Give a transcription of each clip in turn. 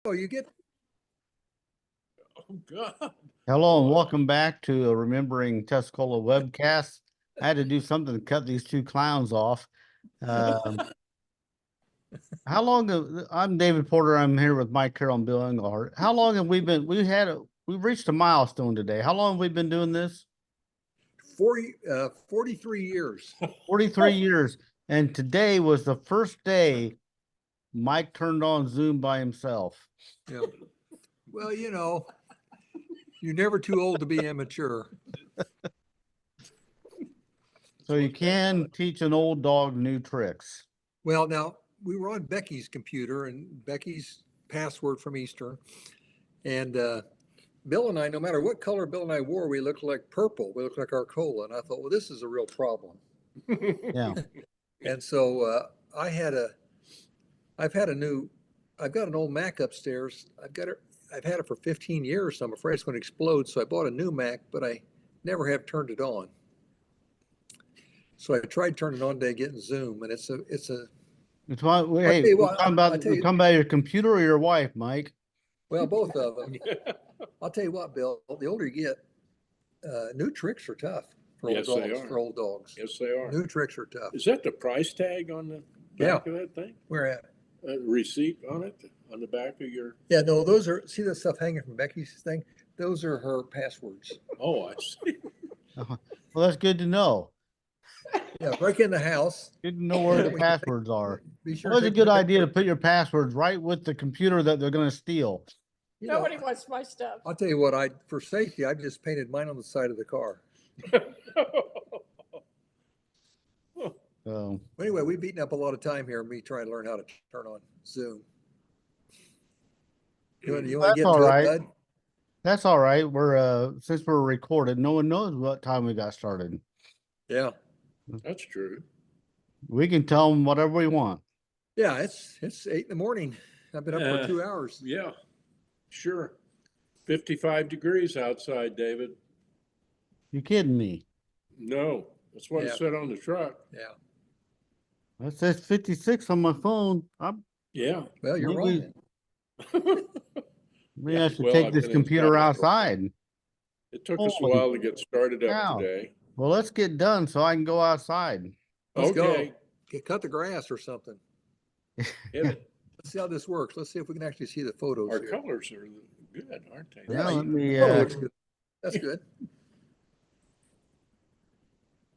Oh, you get. Oh, God. Hello and welcome back to Remembering Tuscola webcast. I had to do something to cut these two clowns off. Um, how long I'm David Porter. I'm here with Mike Carroll and Bill Englehart. How long have we been? We've reached a milestone today. How long have we been doing this? 43 years. 43 years. And today was the first day Mike turned on Zoom by himself. Yeah. Well, you're never too old to be immature. So you can teach an old dog new tricks. Well, now we were on Becky's computer and Becky's password from Eastern. And Bill and I, no matter what color Bill and I wore, we looked like purple. We looked like Arcola. And I thought, well, this is a real problem. Yeah. And so I've got an old Mac upstairs. I've had it for 15 years, so I'm afraid it's going to explode. So I bought a new Mac, but I never have turned it on. So I tried turning it on today, getting Zoom, and it's Hey, we're talking about your computer or your wife, Mike? Well, both of them. I'll tell you what, Bill, the older you get, new tricks are tough for old dogs. For old dogs. Yes, they are. New tricks are tough. Is that the price tag on the back of that thing? Where at? Receipt on it, on the back of your. Yeah, no, those are, see the stuff hanging from Becky's thing? Those are her passwords. Oh, I see. Well, that's good to know. Yeah, break in the house. Good to know where the passwords are. Be sure It was a good idea to put your passwords right with the computer that they're going to steal. Nobody wants my stuff. I'll tell you what, for safety, I just painted mine on the side of the car. So Anyway, we've beaten up a lot of time here, me trying to learn how to turn on Zoom. You want to get all to right. it, Bud? That's all right. Since we're recorded, no one knows what time we got started. Yeah. That's true. We can tell them whatever we want. Yeah, it's 8 in the morning. I've been up for 2 hours. Yeah, sure. 55 degrees outside, David. You kidding me? No, that's what it said on the truck. Yeah. It says 56 on my phone. Yeah. Well, you're wrong. Maybe I should take this computer outside. It took us a while to get started up today. Well, let's get done so I can go outside. Let's go. Cut the grass or something. Yeah. Let's see how this works. Let's see if we can actually see the photos. Our here. colors are good, aren't they? Yeah, let me, looks good. That's good.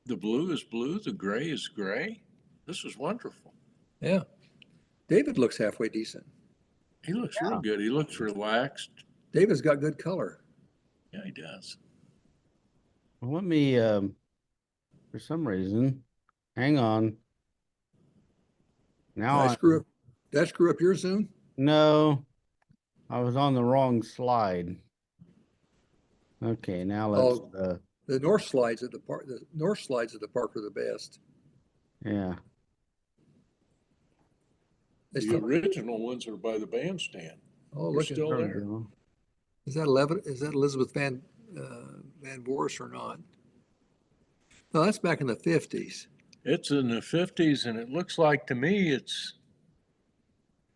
The blue is blue. The gray is gray. This is wonderful. Yeah. David looks halfway decent. He looks real good. He looks relaxed. David's got good color. Yeah, he does. Well, let me, for some reason, hang on. Now Did I screw up your Zoom? No, I was on the wrong slide. Okay, now let's. The north slides at the park. The north slides at the park are the best. Yeah. The original ones are by the bandstand. Oh, look, still there. Is that Elizabeth Van Voorst or not? No, that's back in the 50s. It's in the 50s, and it looks like to me it's.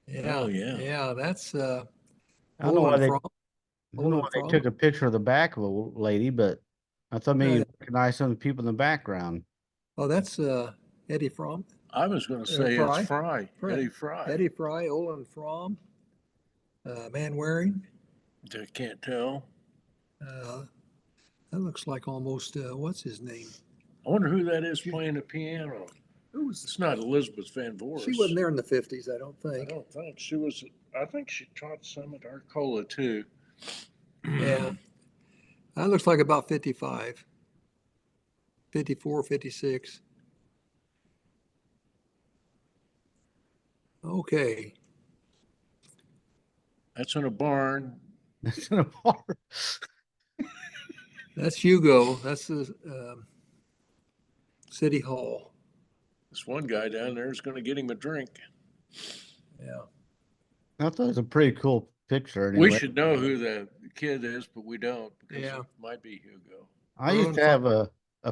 Yeah. Oh, yeah. Yeah, that's. I don't know why they took a picture of the back of a lady, but I thought maybe you recognize some of the people in the background. Oh, that's Eddie Fromm. I was going to say it's Fry. Eddie Fry. Eddie Fry, Olin Fromm, Man Waring. I can't tell. That looks like almost, what's his name? I wonder who that is playing the piano. It's not Elizabeth Van Voorst. She wasn't there in the 50s, I don't think. I don't think. She was, I think she taught some at Arcola too. Yeah. That looks like about 55, 54, 56. Okay. That's in a barn. That's in a barn. That's Hugo. That's the City Hall. This one guy down there is going to get him a drink. Yeah. I thought it was a pretty cool picture. Anyway. We should know who the kid is, but we don't because it might be Hugo. I used to have a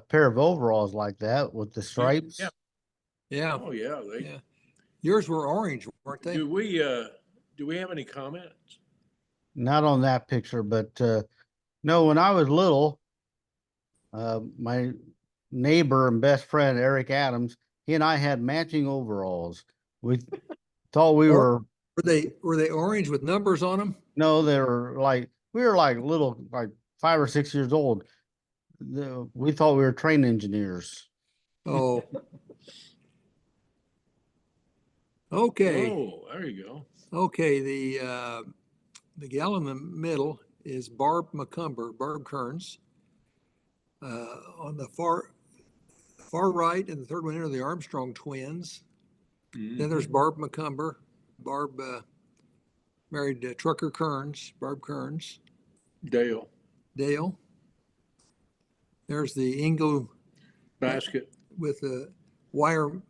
pair of overalls like that with the stripes. Yeah. Oh, yeah. Yours were orange, weren't they? Do we do we have any comments? Not on that picture, but no, when I was little, my neighbor and best friend, Eric Adams, he and I had matching overalls. We thought we Or- were, Were they orange with numbers on them? no, they were like, we were like little, like 5 or 6 years old. We thought we were train engineers. Oh. Okay, Oh, there you go. okay, the gal in the middle is Barb McCumber, Barb Kearns. On the far right and the third one in are the Armstrong twins. Then there's Mhm. Barb McCumber. Barb married Trucker Kearns, Barb Kearns. Dale, Dale. There's the Ingo basket. with a wire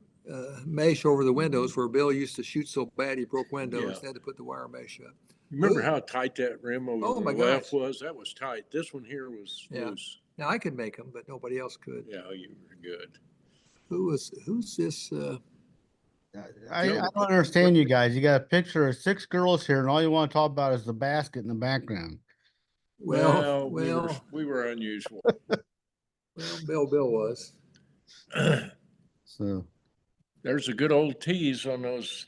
mesh over the windows where Bill used to shoot so bad he broke windows. Yeah. They had to put the wire mesh up. Remember how tight that rim over Oh, the my left gosh. was? That was tight. This one here was Yeah. loose. Now I could make them, but nobody else could. Yeah, you were good. Who's this? I Joe. don't understand you guys. You got a picture of 6 girls here and all you want to talk about is the basket in the background. Well, we were unusual. Bill was. So There's a good old tease on those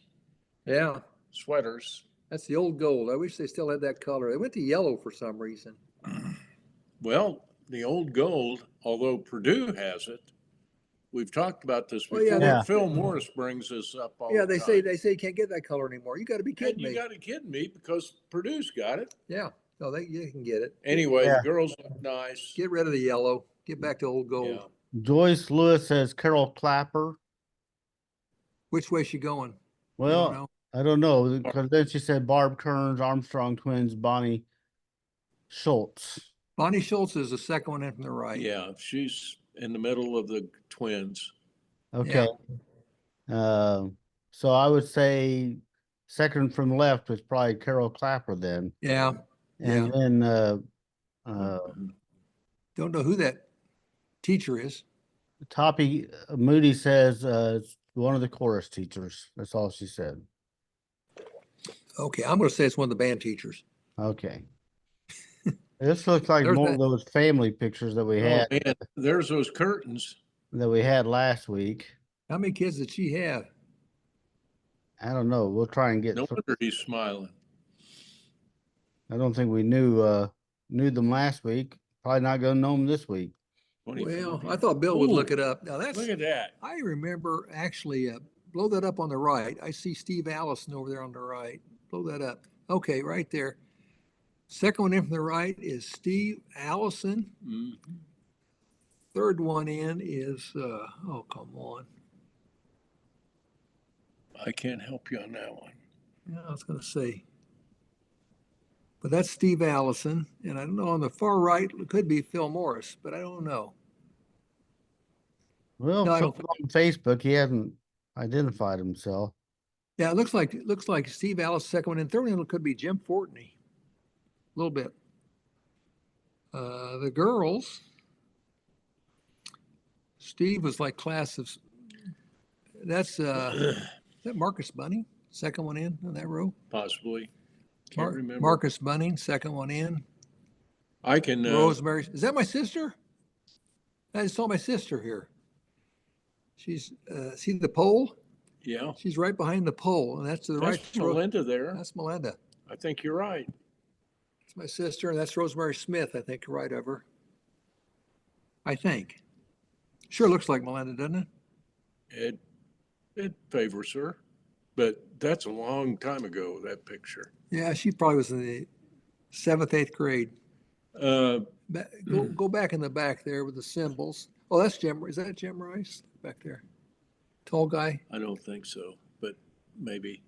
Yeah, sweaters. that's the old gold. I wish they still had that color. They went to yellow for some reason. Well, the old gold, although Purdue has it, we've talked about this Well, yeah, before. Yeah. Phil Morris brings this up all Yeah, the they time. say you can't get that color anymore. You got to be And kidding you me. got to kidding me because Purdue's got it. Yeah, no, you can get it. Anyway, Yeah. the girls look nice. Get rid of the yellow. Get back to old gold. Yeah. Joyce Lewis says Carol Clapper. Which way she going? You don't Well, know? I don't know because then she said Barb Kearns, Armstrong twins, Bonnie Schultz. Bonnie Schultz is the second one in from the right. Yeah, she's in the middle of the twins. Okay. So I would say second from the left was probably Carol Clapper then. Yeah, And yeah. then Don't know who that teacher is. Toppy Moody says it's one of the chorus teachers. That's all she said. Okay, I'm going to say it's one of the band teachers. Okay. This looks like There's more that. of those family pictures that we Oh, had man, there's those curtains. last week. How many kids did she have? I don't know. We'll try and get No through. wonder he's smiling. I don't think we knew them last week. Probably not gonna know them this week. 25 Well, I years. thought Bill would look Ooh, it up. Now that's, Look at that. I remember actually, blow that up on the right. I see Steve Allison over there on the right. Blow that up. Okay, right there. Second one in from the right is Steve Allison. Mhm. Third one in is, oh, come on. I can't help you on that one. Yeah, I was going to say. But that's Steve Allison. And I don't know, on the far right, it could be Phil Morris, but I don't know. Well, No, I Phil's don't on Facebook. He hasn't identified himself. Yeah, it looks like Steve Allison, second one in. Third one could be Jim Fortney. A little bit. The girls, Steve was like class of, that's, is that Marcus Bunning? Second one in on that row? Possibly. Can't remember. Marcus Bunning, second one in. I can, Rosemary, is that my sister? I just saw my sister here. She's, see the pole? yeah, She's right behind the pole, and that's to the right. that's Melinda there. That's Melinda. I think you're right. That's my sister, and that's Rosemary Smith, I think, right of her. I think. Sure looks like Melinda, doesn't it? It favors her, but that's a long time ago, that picture. Yeah, she probably was in the seventh, eighth grade. Uh, Go back in the back there with the symbols. Oh, that's Jim. Is that Jim Rice back there? Tall guy. I don't think so, but maybe.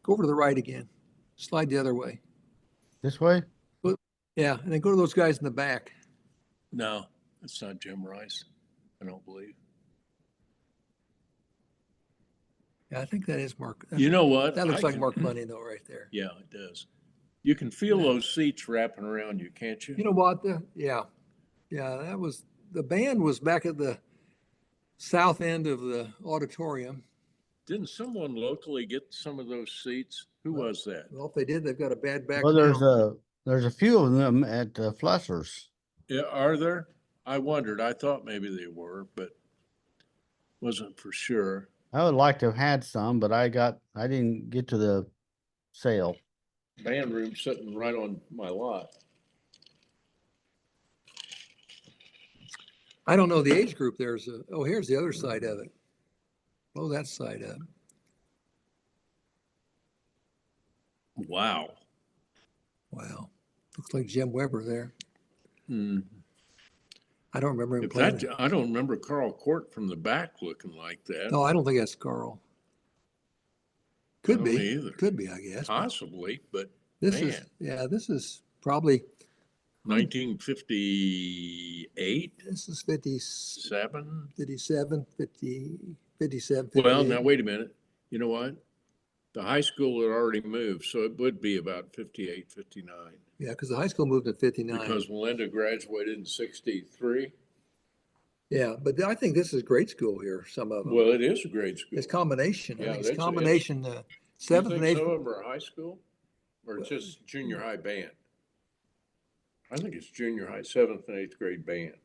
Go over to the right again. Slide the other way. This way? Yeah, and then go to those guys in the back. No, it's not Jim Rice. I don't believe. Yeah, I think that is Mark. You know what? That looks I like can- Mark Bunny though, right there. Yeah, it does. You can feel those seats wrapping around you, can't you? You know what? Yeah, that was, the band was back at the south end of the auditorium. Didn't someone locally get some of those seats? Who was that? Well, if they did, they've got a bad back Well, now. there's a few of them at Flesser's. Yeah, are there? I wondered. I thought maybe they were, but wasn't for sure. I would like to have had some, but I didn't get to the sale. Band room sitting right on my lot. I don't know the age group. Here's the other side of it. Oh, that side up. Wow. Wow. Looks like Jim Weber there. Hmm. I don't remember him If playing. that, I don't remember Carl Court from the back looking like that. No, I don't think that's Carl. I Could don't be. either. Could be, I guess. but Possibly, but This man, this is probably, 1958, this is 50, 7. 57, 50, 57, Well, 58. now wait a minute. You know what? The high school had already moved, so it would be about 58, 59. Yeah, because the high school moved in 59. Because Melinda graduated in 63. Yeah, but I think this is grade school here, some of them. Well, it is a grade school. It's combination. I Yeah, think it's that's- combination, Do you seventh and think eighth. some of them are high school or just junior high band? I think it's junior high, 7th and 8th grade band.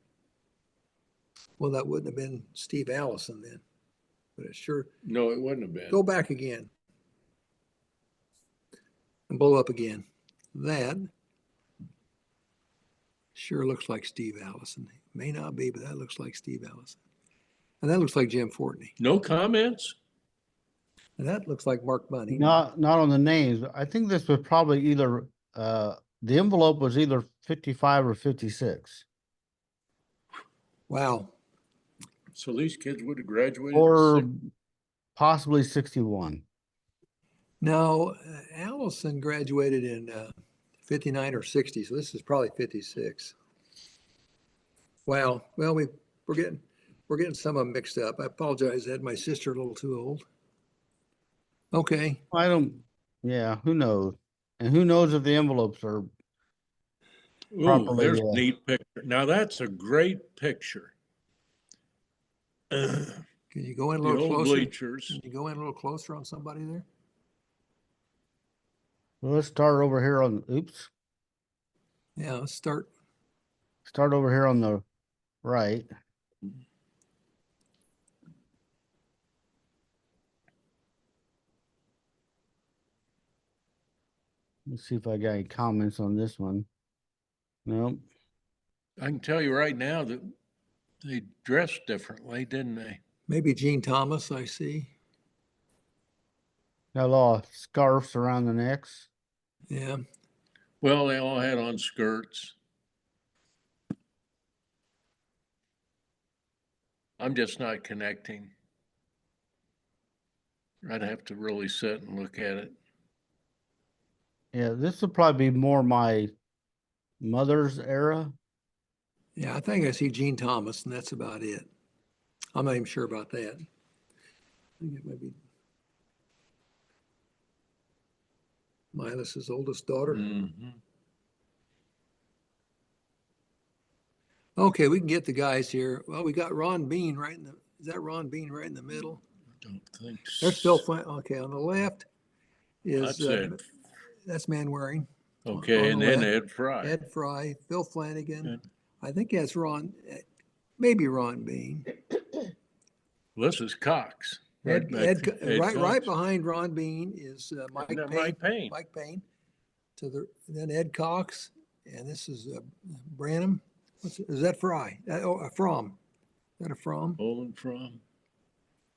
Well, that wouldn't have been Steve Allison then, but it sure, No, it wouldn't have been. go back again. And blow up again. That sure looks like Steve Allison. May not be, but that looks like Steve Allison. And that looks like Jim Fortney. No comments? And that looks like Mark Bunny. Not on the names. I think this was probably either the envelope was either 55 or 56. Wow. So these kids would have graduated. in Or six- possibly 61. Now, Allison graduated in 59 or 60, so this is probably 56. Wow. Well, we're getting some of them mixed up. I apologize. I had my sister a little too old. Okay. Yeah, who knows? And who knows if the envelopes are Ooh, properly, there's a neat picture. Now that's a great picture. The Can you go in a little old closer? bleachers. Can you go in a little closer on somebody there? well, let's start over here Yeah, let's start. start over here on the right. Let's see if I got any comments on this one. Nope. I can tell you right now that they dressed differently, didn't they? Maybe Gene Thomas, I see. Got a lot of scarves around the necks. Yeah. Well, they all had on skirts. I'm just not connecting. I'd have to really sit and look at it. Yeah, this will probably be more my mother's era. Yeah, I think I see Gene Thomas, and that's about it. I'm not even sure about that. I think it might be Milas's oldest daughter. Mhm. Okay, we can get the guys here. Well, we got Ron Bean right in the, is that Ron Bean right in the middle? Don't think There's Phil Flint. Okay, on the left is, That's it. that's Manwaring. Okay, on and the then left, Ed Fry. Ed Fry, Phil Flanagan. Good. I think that's Ron, maybe Ron Bean. This is Cox. Ed, back Ed, to Ed right Cox. behind Ron Bean is Mike No, Payne. Mike Payne. Mike Payne. Then Ed Cox, and this is Branham. Is that Fry? Fromm. Is that a Fromm? Bowling from.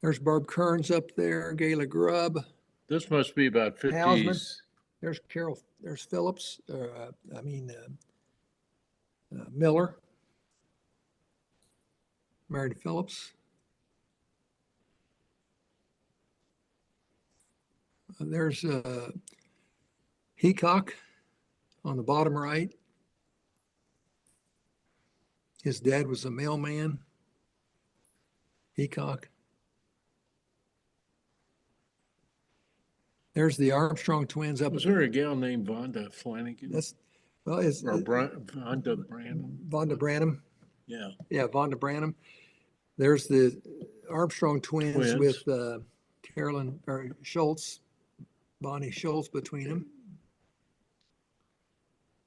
There's Barb Kearns up there. Gayla Grubb. This must be about 50s. There's Carol. There's Phillips. Miller. Married to Phillips. There's Heacock on the bottom right. His dad was a mailman. Heacock. There's the Armstrong twins up. Was there a gal named Vonda Flanagan? That's, well, it's Or Vonda Branham? Vonda Branham. Yeah. Yeah, Vonda Branham. There's the Armstrong twins Twins. with Carolyn or Schultz, Bonnie Schultz between them.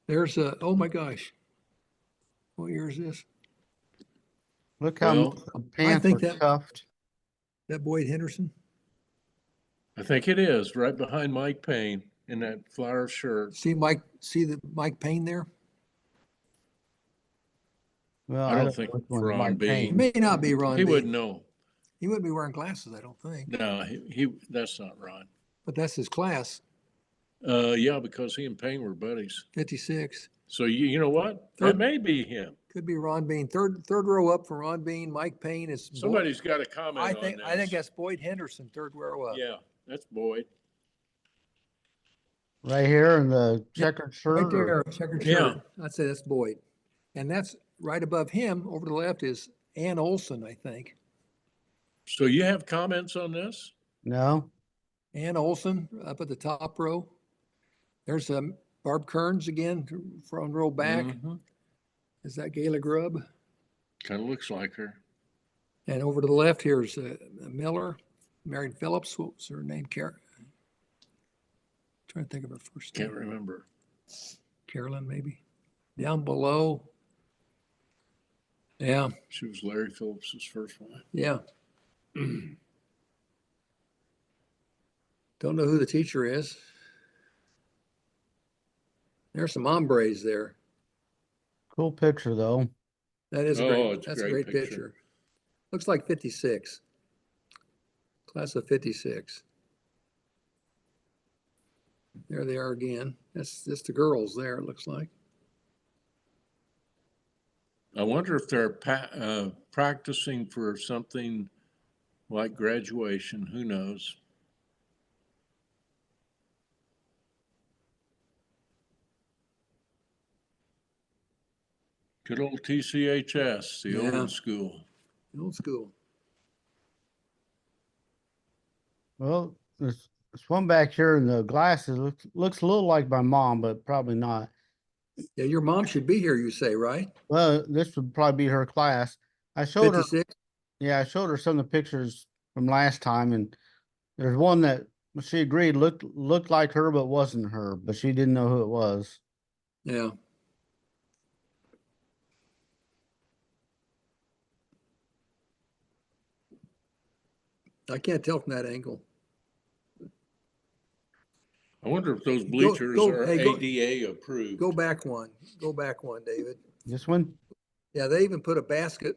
There's a, oh my gosh. What year is this? Look how Well, much the pants think are that- cuffed. That Boyd Henderson? I think it is right behind Mike Payne in that flower shirt. See the Mike Payne there? Well, I don't know think which it's one's Ron Mike Bean. It Payne. may not be Ron He Bean. wouldn't know. He wouldn't be wearing glasses, I don't think, No, he that's not Ron. but that's his class, Yeah, because he and Payne were buddies. 56. So you know what? That Third- may be him. Could be Ron Bean. Third row up for Ron Bean. Mike Payne is. Somebody's got a comment I on think this. that's Boyd Henderson, third row up. Yeah, that's Boyd. Right here in the checkered shirt. Right or- there, checkered Yeah. shirt. I'd say that's Boyd. And that's right above him, over to the left is Ann Olson, I think. So you have comments on this? No, Ann Olson up at the top row. There's Barb Kearns again, front row back. Mhm. Is that Gayla Grubb? Kind of looks like her. And over to the left here is Miller, Marion Phillips. What was her name? Trying to think of her first Can't name. remember. Carolyn, maybe. Down below. Yeah, She was Larry Phillips's first wife. yeah. Don't know who the teacher is. There's some hombres there. cool picture though. That is Oh, great. it's a That's a great great picture. Looks like 56. Class of 56. There they are again. That's just the girls there, it looks like. I wonder if they're practicing for something like graduation. Who knows? Good old TCHS, the Yeah. old school. Old school. Well, this one back here in the glasses looks a little like my mom, but probably not. Yeah, your mom should be here, you say, right? Well, this would probably be her class. I showed her, 56? yeah, I showed her some of the pictures from last time, and there's one that she agreed looked like her, but wasn't her, but she didn't know who it was. Yeah. I can't tell from that angle. I wonder if those bleachers are hey, go- ADA approved. Go back one, David. This one? Yeah, they even put a basket.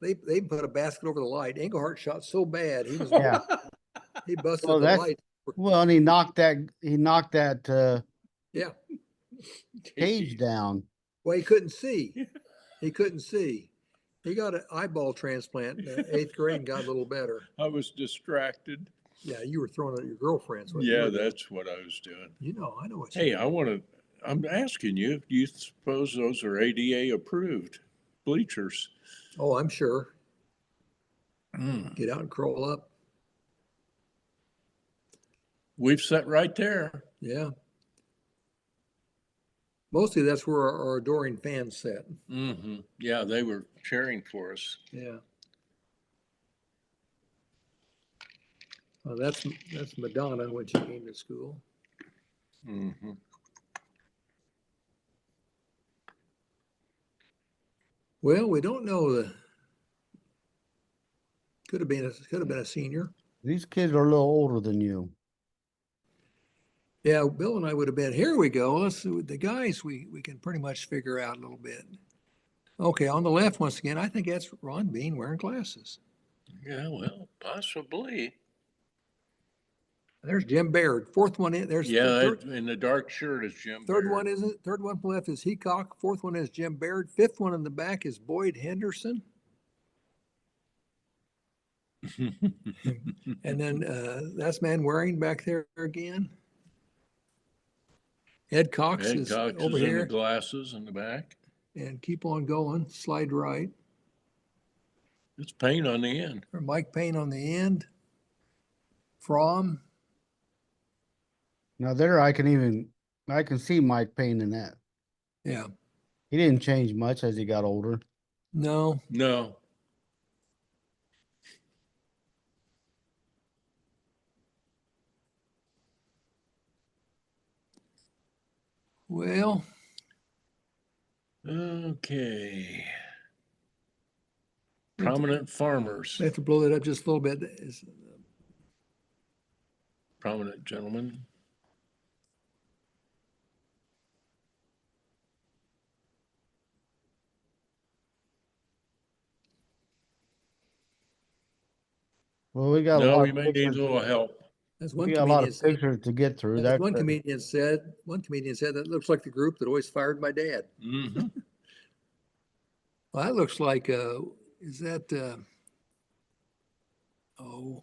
They even put a basket over the light. Engelhardt shot so bad, he was, Yeah. he busted Well, the that's- light. Well, and he knocked that Yeah, cage down. well, he couldn't see. He couldn't see. He got an eyeball transplant in the 8th grade and got a little better. I was distracted. Yeah, you were throwing at your girlfriend's. what you Yeah, were doing. that's what I was doing. You know, I know what Hey, you. I'm asking you, do you suppose those are ADA approved bleachers? Oh, I'm sure. Mm. Get out and crawl up. We've sat right there. Yeah. Mostly that's where our adoring fans sat. Hmm. Yeah, they were cheering for us. Yeah. Well, that's Madonna when she came to school. Hmm. Well, we don't know could have been a senior. These kids are a little older than you. Yeah, Bill and I would have been. Here we go. Let's see with the guys. We can pretty much figure out a little bit. Okay, on the left once again, I think that's Ron Bean wearing glasses. Yeah, well, possibly. There's Jim Baird. Fourth one in. There's Yeah, third, in the dark shirt is Jim. third Baird. one isn't. Third one from left is Heacock. Fourth one is Jim Baird. Fifth one in the back is Boyd Henderson. And then that's man wearing back there again. Ed Cox Ed is Cox over is in here. the glasses in the back. And keep on going. Slide right. It's Payne on the end. Or Mike Payne on the end. From. Now there I can see Mike Payne in that. Yeah. He didn't change much as he got older. No. No. Well, Okay. Prominent farmers, I have to blow that up just a little bit. prominent gentlemen. Well, we got a No, lot we of may need a pictures. little help. As We one got a lot comedian of said, pictures to get through. as That one comedian said, that looks like the group that always fired my dad. Mhm. Well, that looks like, is that, oh,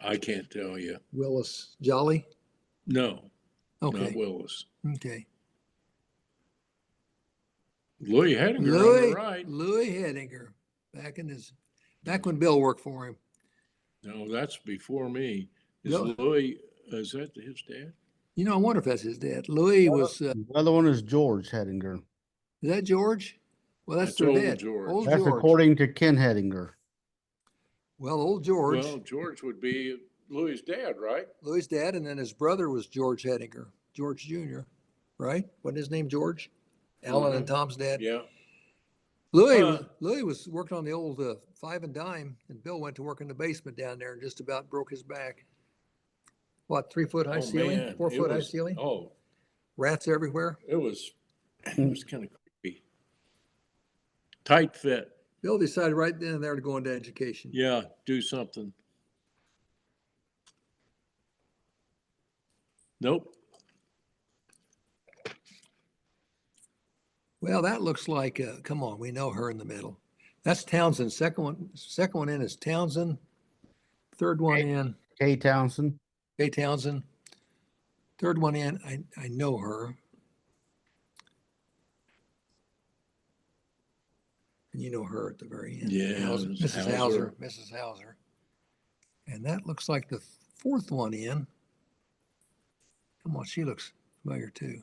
I can't tell you. Willis Jolly? No, not Okay, Willis. okay. Louis Hedinger on the right. Louis Hedinger, back when Bill worked for him. No, that's before me. Is No. Louis, is that his dad? You know, I wonder if that's his dad. Louis was, the other one is George Hedinger. is that George? Well, that's That's their old dad. George. Old That's George. according to Ken Hedinger. Well, old George, Well, George would be Louis' dad, right? Louis' dad, and then his brother was George Hedinger, George Jr., right? Wasn't his name George? Alan and Tom's dad. Yeah. Louis was working on the old Five and Dime, and Bill went to work in the basement down there and just about broke his back. What, 3 foot high Oh, ceiling, man. 4 foot high was- ceiling, Oh, rats everywhere. it was kind of creepy. Tight fit. Bill decided right then and there to go into education. Yeah, do something. Nope. Well, that looks like, come on, we know her in the middle. That's Townsend. Second one in is Townsend. Third one in, Kay Townsend. Kay Townsend. Third one in, I know her. And you know her at the very end. Yeah, Hauser, it was Mrs. Hauser. Hauser, Mrs. Hauser. And that looks like the fourth one in. Come on, she looks familiar too.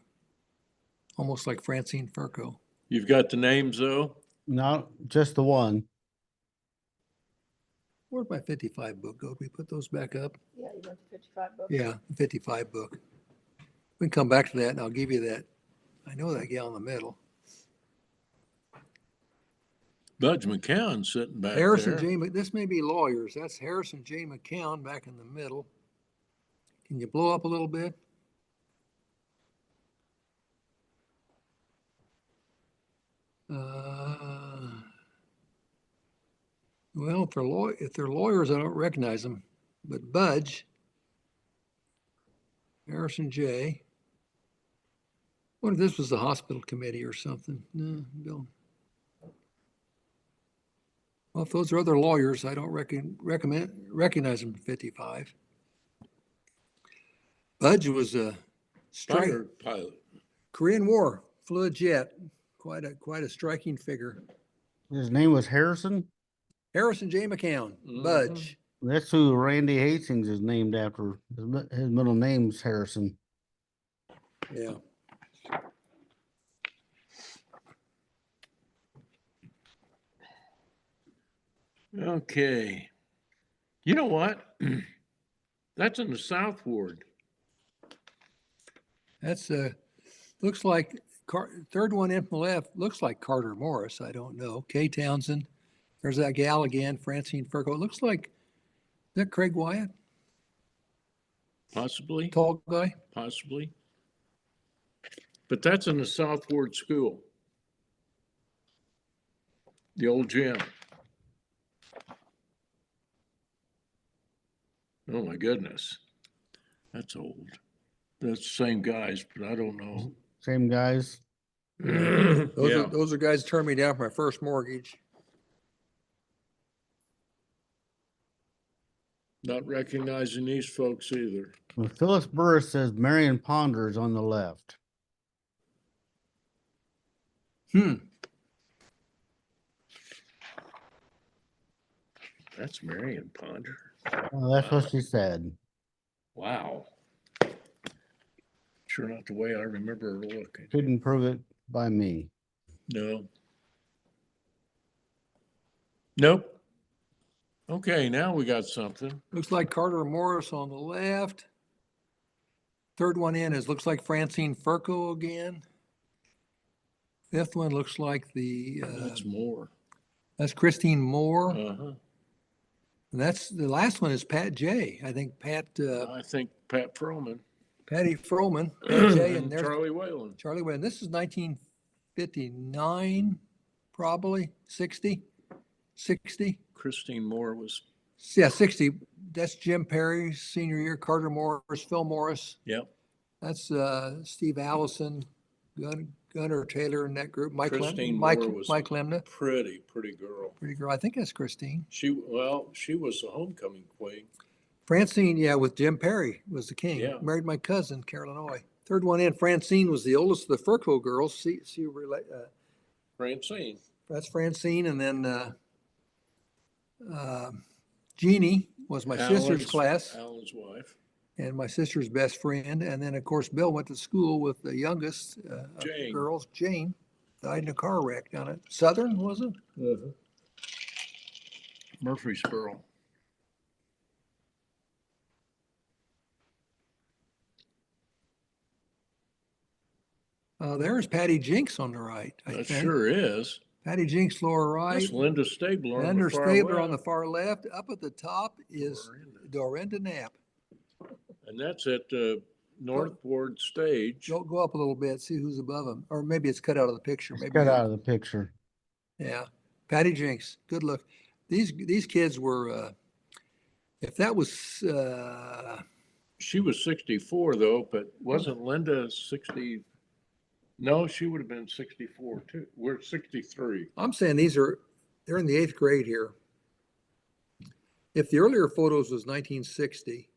Almost like Francine Furco. You've got the names though? No, just the one. Where'd my 55 book go? Did we put those back up? Yeah, you went to 55 books. Yeah, the 55 book. We can come back to that and I'll give you that. I know that gal in the middle. Budge McCown sitting back Harrison there. J. This may be lawyers. That's Harrison J. McCown back in the middle. Can you blow up a little bit? Well, if they're lawyers, I don't recognize them. But Budge, Harrison J. What if this was the hospital committee or something? No, Bill. Well, if those are other lawyers, I don't recognize them from 55. Budge was a Fighter pilot. Korean War, flew a jet, quite a striking figure. His name was Harrison. Harrison J. McCown, Budge. That's who Randy Hastings is named after. His middle name's Harrison. Yeah. Okay. You know what? That's in the South Ward. That's looks like third one in from the left looks like Carter Morris. I don't know. Kay Townsend. There's that gal again, Francine Furco. It looks like, is that Craig Wyatt? Possibly. Tall guy? Possibly. But that's in the South Ward School. The old gym. Oh my goodness. That's old. That's the same guys, but I don't know. Same guys. Those are guys that turned me down for my first mortgage. Not recognizing these folks either. Well, Phyllis Burris says Marion Ponder is on the left. That's Marion Ponder. Well, that's what she said. Wow. Sure not the way I remember her looking. Couldn't prove it by me. No. Nope. Okay, now we got something. Looks like Carter Morris on the left. Third one in is, looks like Francine Furco again. Fifth one looks like That's more. that's Christine Moore. Uh-huh. And that's, the last one is Pat J. I think I think Pat Froman. Patty Froman, Pat J. And and there's Charlie Whalen. Charlie Wynn. This is 1959, probably 60. Christine Moore was, Yeah, 60. That's Jim Perry's senior year. Carter Morris, Phil Morris. yep. That's Steve Allison, Gunnar Taylor in that group. Christine Mike Moore was Lemna, pretty girl. pretty girl. I think that's Christine. She was a homecoming queen. Francine, yeah, with Jim Perry was the king. Yeah. Married my cousin, Carol Illinois. Third one in, Francine was the oldest of the Furco girls. Francine. That's Francine, and then Jeannie was my sister's class Alan's wife. and my sister's best friend. And then, of course, Bill went to school with the youngest of the Jane. girls, Jane, died in a car wreck down at Southern, was it? Murfreesboro. There's Patty Jinks on the right, I That think. sure is. Patty Jinks, lower right. That's Linda Stabler on Under the far Stabler on the left. far left. Up at the top is Dorinda Knapp. And that's at North Ward Stage. Go up a little bit, see who's above him. Or maybe it's cut out of the picture. It's Maybe cut out of the picture. Yeah, Patty Jinks, good look. These kids were, if that was, She was 64 though, but wasn't Linda 60? No, she would have been 64 too. We're 63. I'm saying they're in the 8th grade here. If the earlier photos was 1960,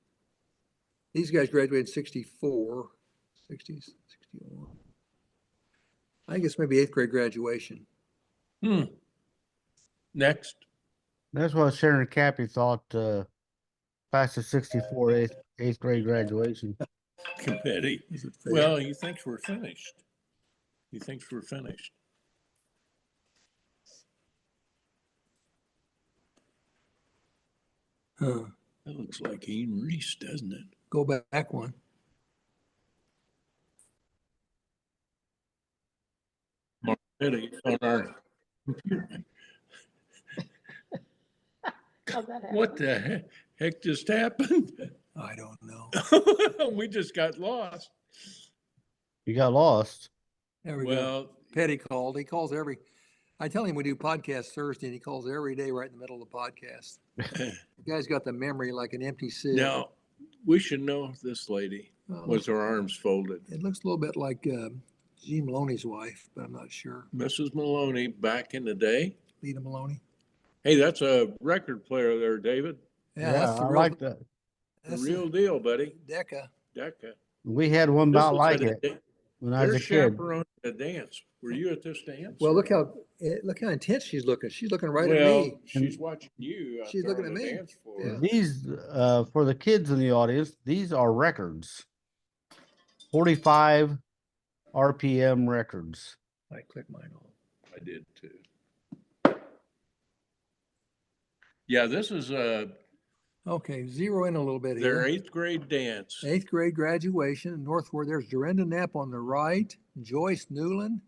these guys graduated in 64, 60, 61. I guess maybe 8th grade graduation. Next. That's what Sharon Cappy thought, past the 64 eighth grade graduation. Betty. Is it fair? Well, he thinks we're finished. He thinks we're finished. Huh. That looks like Ian Reese, doesn't it? Go back one. Betty on our computer. How'd that happen? What the heck just happened? I don't know. We just got lost. You got lost. There we go. Well, Petty called. He calls I tell him we do podcasts Thursday and he calls every day right in the middle of the podcast. The guy's got the memory like an empty sieve. now we should know this lady was her arms folded. It looks a little bit like Gene Maloney's wife, but I'm not sure. Mrs. Maloney back in the day. Lita Maloney. Hey, that's a record player there, David. Yeah, that's the I real, like that. The that's real deal, buddy. Decca. Decca. We had one This about was like at a it da- when I was They're a kid. chaperoning a dance. Were you at this dance? Well, look how intense she's looking. She's looking right at Well, me. she's watching you. out She's there looking on at the me. Dance floor. Yeah. These, for the kids in the audience, these are records. 45 RPM records. I click mine off. I did too. Yeah, this is Okay, zero in a little bit their here. 8th grade dance. 8th grade graduation, Northward. There's Dorinda Knapp on the right, Joyce Newland,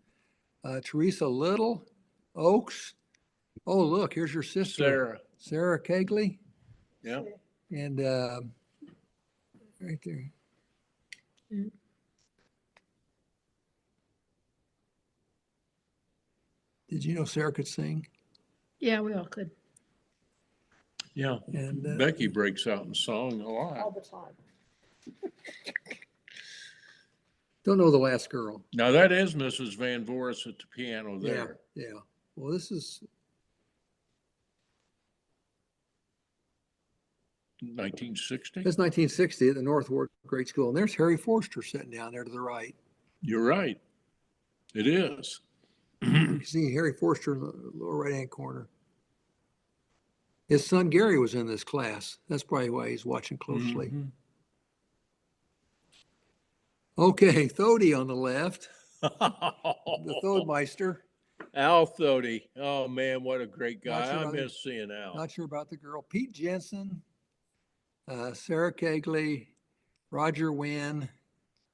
Teresa Little, Oaks. Oh, look, here's your sister, Sarah. Sarah Kegley, Yeah. and right there. Did you know Sarah could sing? Yeah, we all could, Yeah. And Becky breaks out in song a all lot. the time. don't know the last girl. Now that is Mrs. Van Voris at the piano there. Yeah. Well, this is 1960. It's 1960 at the Northward Grade School, and there's Harry Forster sitting down there to the right. You're right. It is. You can see Harry Forster in the lower right-hand corner. His son Gary was in this class. That's probably why he's watching closely. Mhm. Okay, Thody on the left, the Thodemeister. Al Thody. Oh man, what a great Not guy. sure I how they- miss seeing Al. Not sure about the girl. Pete Jensen, Sarah Kegley, Roger Wynn,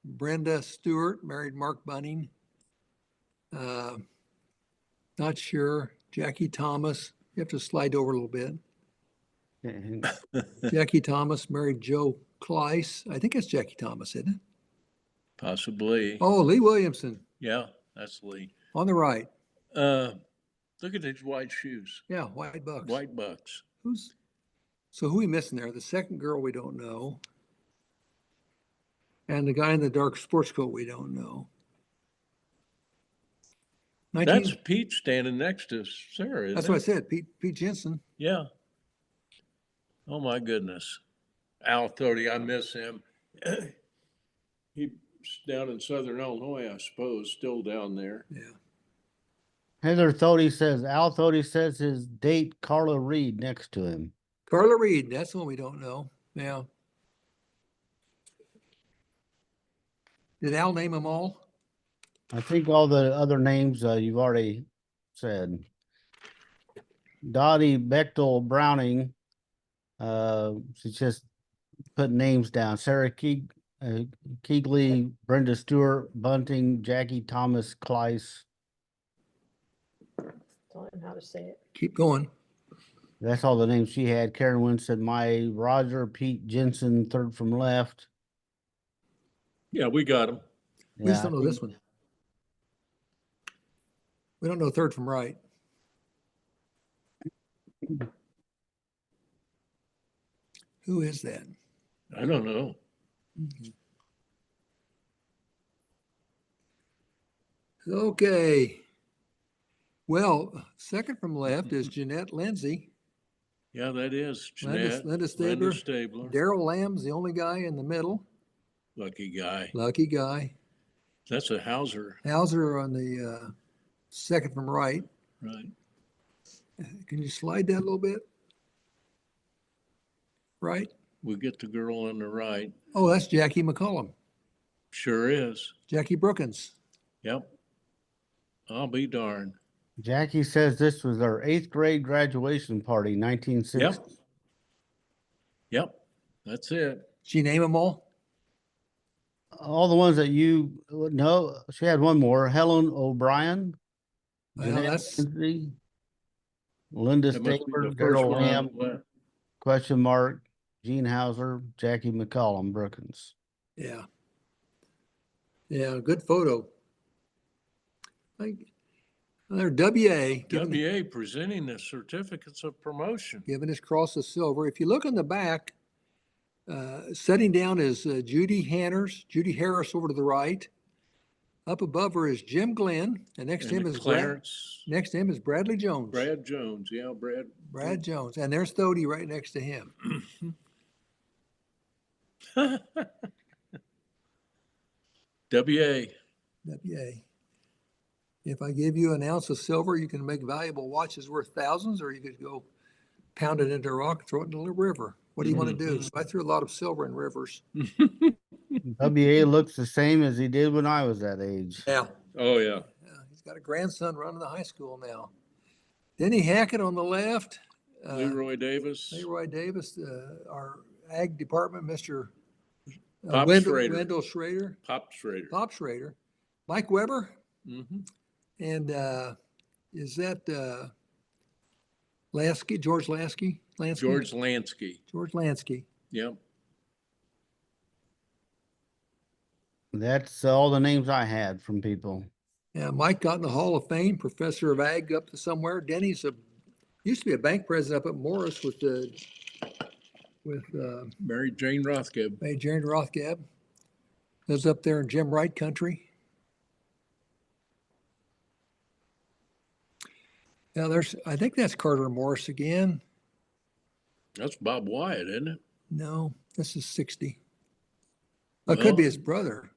Brenda Stewart, married Mark Bunning. Not sure. Jackie Thomas. You have to slide over a little bit. Jackie Thomas married Joe Kleiss. I think it's Jackie Thomas, isn't it? Possibly. Oh, Lee Williamson Yeah, that's Lee. on the right. Look at these white shoes. Yeah, White Bucks. White bucks. So who we missing there? The second girl we don't know. And the guy in the dark sports coat we don't know. That's Pete standing next to Sarah, isn't That's it? what I said, Pete Jensen. Yeah. Oh my goodness. Al Thody, I miss him. He's down in Southern Illinois, I suppose, still down there. Yeah. Al Thody says his date Carla Reed next to him. Carla Reed, that's the one we don't know. Yeah. Did Al name them all? I think all the other names you've already said. Dottie Bechtel Browning, she just put names down. Sarah Keegley, Brenda Stewart, Bunting, Jackie Thomas, Kleiss. Tell him how to say it. Keep going. That's all the names she had. Karen Wynn said, my Roger, Pete Jensen, third from left. Yeah, we got him. We just don't know this one. We don't know third from right. Who is that? I don't know. Okay. Well, second from left is Jeanette Lindsay. Yeah, that is Linda Jeanette. Linda Stabler. Stabler. Daryl Lamb's the only guy in the middle. Lucky guy. Lucky guy. That's a Hauser. Hauser on the second from right. Right. Can you slide that a little bit? Right? We get the girl on the right. Oh, that's Jackie McCollum. Sure is. Jackie Brookins. Yep. I'll be darned. Jackie says this was their 8th grade graduation party, 1960. Yep. Yep. That's it. She name them all? All the ones that you know, she had one more. Helen O'Brien, Well, Jeanette that's Lindsay, Linda That must be Stabler, the first Daryl one on Lamb, the left. question mark, Gene Hauser, Jackie McCollum, Brookins. yeah. Yeah, good photo. They're WA WA presenting the certificates of promotion. giving his cross of silver. If you look on the back, sitting down is Judy Harris over to the right. Up above her is Jim Glenn, and next to him is Clarence. next to him is Bradley Jones. Brad Jones. Yeah, Brad Jones, and there's Thody right next to him. WA. WA. If I give you an ounce of silver, you can make valuable watches worth thousands, or you could go pound it into a rock and throw it into the river. What do you want to do? So I threw a lot of silver in rivers. WA looks the same as he did when I was that age. Yeah. Oh, yeah. He's got a grandson running the high school now. Denny Hackett on the left. Leroy Davis. Leroy Davis, our ag department, Mr. Pop Schrader. Wendell Schrader. Pop Schrader. Pop Schrader. Mike Weber. Mm-hmm. And is that Lasky, George Lasky? Lansky? George Lansky. George Lansky. Yep. That's all the names I had from people. Yeah, Mike got in the Hall of Fame, professor of ag up to somewhere. Denny's used to be a bank president up at Morris with Mary Jane Rothgeb. Jane Rothgeb. Lives up there in Jim Wright country. Yeah, I think that's Carter Morris again. That's Bob Wyatt, isn't it? No, this is 60. It could be his brother.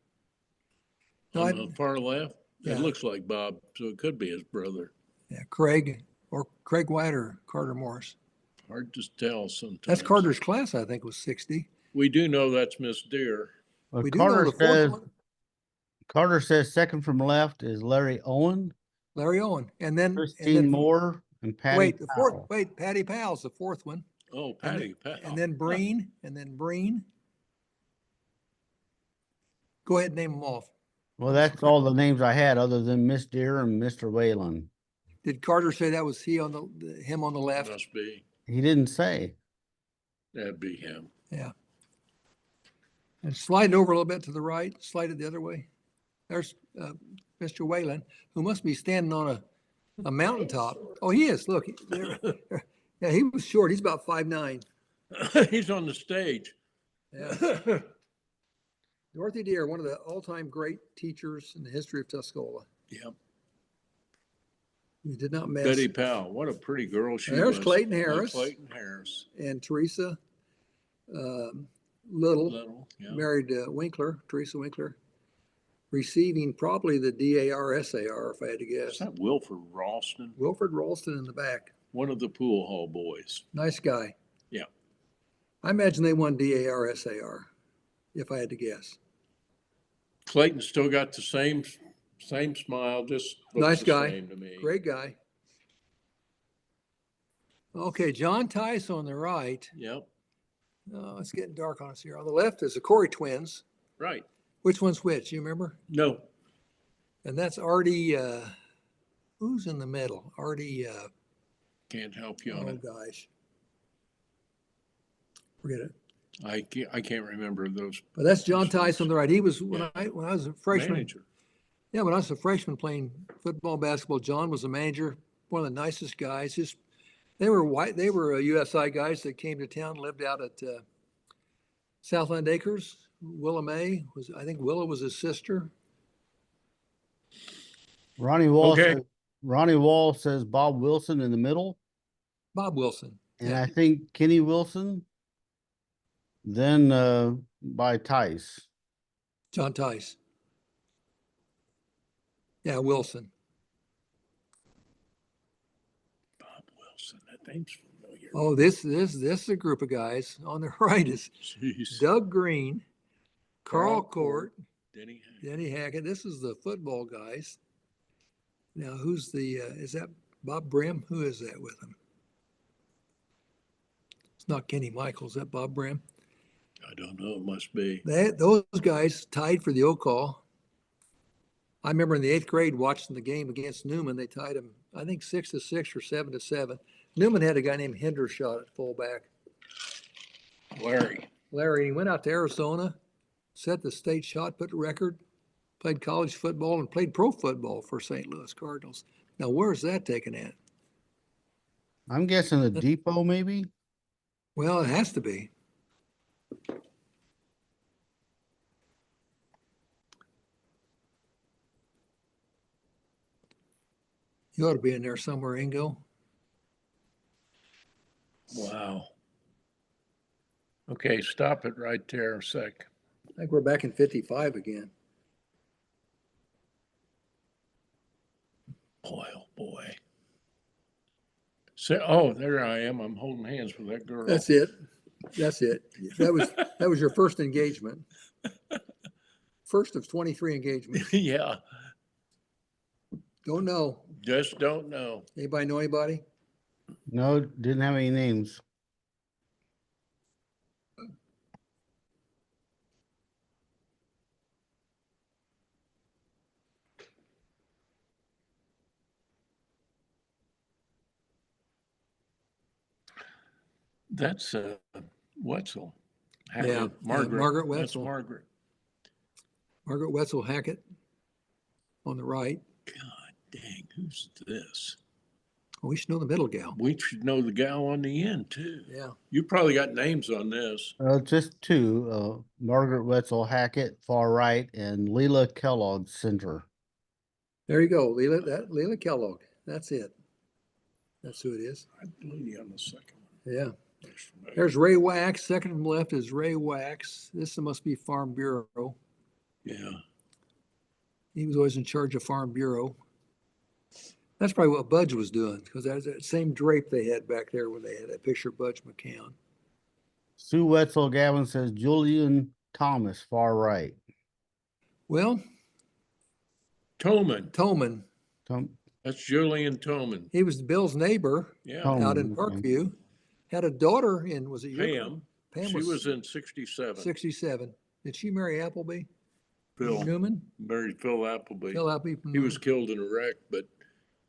No, On the far left? Yeah. It looks like Bob, so it could be his brother. Yeah, Craig White or Carter Morris. Hard to tell sometimes. That's Carter's class, I think, was 60. We do know that's Miss Deer. Well, We do know the fourth one, Carter says second from left is Larry Owen, Larry Owen, and then Christine Moore, and Patty wait, the fourth. Powell. Wait, Patty Powell's the fourth one, Oh, Patty. and then Breen, and then Breen. Go ahead and name them off. Well, that's all the names I had other than Miss Deer and Mr. Whalen. Did Carter say that was him on the left? Must be. He didn't say. That'd be him. Yeah. And slide it over a little bit to the right, slide it the other way. There's Mr. Whalen, who must be standing on a mountaintop. Oh, he is. Look. Yeah, he was short. He's about 5'9". He's on the stage. Yeah. Dorothy Deer, one of the all-time great teachers in the history of Tuscola. Yeah. You did not miss. Betty Powell, what a pretty girl she was. There's Clayton Harris. Clayton Harris. And Teresa Little, Yeah. married Teresa Winkler, receiving probably the DAR SAR, if I had to guess. Is that Wilford Ralston? Wilford Ralston in the back. One of the pool hall boys. Nice guy. Yeah. I imagine they won DAR SAR, if I had to guess. Clayton still got the same smile, just looks Nice the guy. same to me. Great guy. Okay, John Tice on the right. Yep, Oh, it's getting dark on us here. On the left is the Corey twins. right. Which one's which? You remember? No, And that's Artie. Who's in the middle? Artie. can't help you on Oh it. gosh, forget it. I can't remember those. But that's John Which ones? Tice on the right. He was when Yeah. I was a freshman. Manager. Yeah, when I was a freshman playing football, basketball, John was the manager. One of the nicest guys. Just they were white. They were USI guys that came to town, lived out at Southland Acres. Willa May was, I think Willa was his sister. Ronnie Wall Okay. says, Ronnie Wall says Bob Wilson in the middle. Bob Wilson. And Yeah. I think Kenny Wilson. Then by Tice. John Tice. Yeah, Wilson. Bob Wilson, that name's familiar. Oh, this is a group of guys. On the right is Jeez. Doug Green, Carl Carl Court, Denny Hank. Denny Hackett. This is the football guys. Now, who's the, is that Bob Brim? Who is that with him? It's not Kenny Michaels. Is that Bob Brim? I don't know, it must be. Those guys tied for the O-Call. I remember in the 8th grade watching the game against Newman. They tied him, I think 6-6 or 7-7. Newman had a guy named Hendershot at fullback. Larry, he went out to Arizona, set the state shot put record, played college football and played pro football for St. Louis Cardinals. Now, where's that taken at? I'm guessing the depot, maybe. Well, it has to be. You ought to be in there somewhere, Ingo. Wow. Okay, stop it right there a sec. I think we're back in 55 again. Boy, oh boy. Oh, there I am. I'm holding hands with that girl. That's it. That's it. That was your first engagement. First of 23 engagements. Yeah, Don't know. just don't know. Anybody know anybody? No, didn't have any names. That's Wetzel. Yeah, Margaret That's Wetzel. Margaret. Margaret Wetzel Hackett on the right. God dang, who's this? Oh, we should know the middle gal. We should know the gal on the end too. Yeah. You probably got names on this. Just two, Margaret Wetzel Hackett, far right, and Leela Kellogg, center. There you go, Leila Kellogg. That's it. That's who it is. I believe you on the second one. Yeah. Looks familiar. There's Ray Wax. Second from left is Ray Wax. This must be Farm Bureau. Yeah. He was always in charge of Farm Bureau. That's probably what Budge was doing, because that's that same drape they had back there when they had that picture of Budge McCown. Sue Wetzel Gavin says Julian Thomas, far right. Well, Toman. Tolman, That's Julian Toman. he was Bill's neighbor Yeah. Tolman. out in okay. Parkview. Had a daughter in, was it your Pam. Pam She was in 67. 67. Did she marry Appleby? Phil, Newman? married Phil Appleby. Phil Appleby from He was Newman. killed in a wreck, but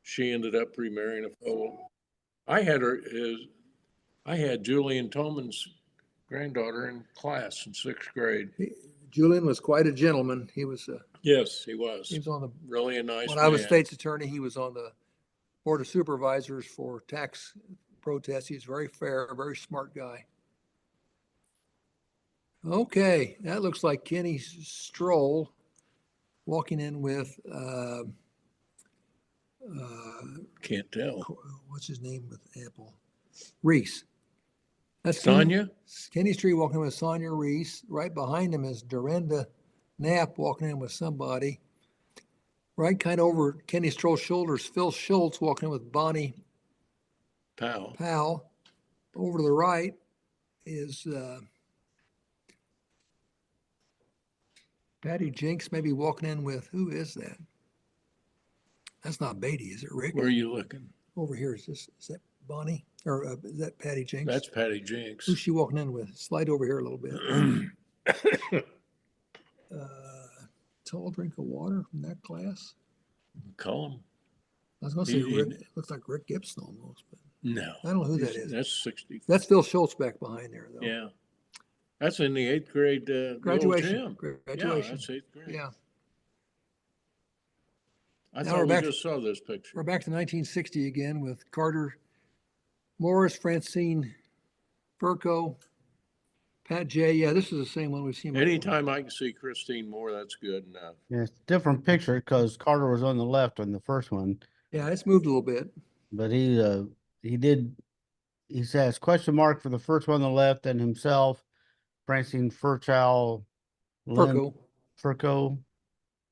she ended up remarrying a fellow. I had Julian Toman's granddaughter in class in 6th grade. Julian was quite a gentleman. Yes, he was. He was on the, Really a nice when I was man. state's attorney, he was on the Board of Supervisors for tax protests. He's very fair, a very smart guy. Okay, that looks like Kenny Stroll walking in with, Can't tell. what's his name with Apple? Reese. That's Sonia? Kenny Street walking in with Sonia Reese. Right behind him is Dorinda Knapp walking in with somebody. Right kind of over Kenny Stroll's shoulders, Phil Schultz walking in with Bonnie Powell. Over to the right is Patty Jinks maybe walking in with, who is that? That's not Beatty, is it, Rick? Where are you looking? Over here, is that Bonnie? Or is that Patty Jinks? That's Patty Jinks. Who's she walking in with? Slide over here a little bit. Tall drink of water from that class? Call him. I was gonna say Rick, looks like Rick Gibson almost, but No. I don't know who that is. That's 60. That's Phil Schultz back behind there, though. Yeah. That's in the 8th grade. Graduation. Yeah, Graduation. that's 8th grade. Yeah. I Now thought we're we back- just saw this picture. We're back to 1960 again with Carter Morris, Francine Furco, Pat J. Yeah, this is the same one we've seen before. Anytime I can see Christine Moore, that's good enough. Yeah, it's a different picture because Carter was on the left on the first one, Yeah, it's moved a little bit. but he says question mark for the first one on the left and himself, Francine Furchow, Lynn Furco.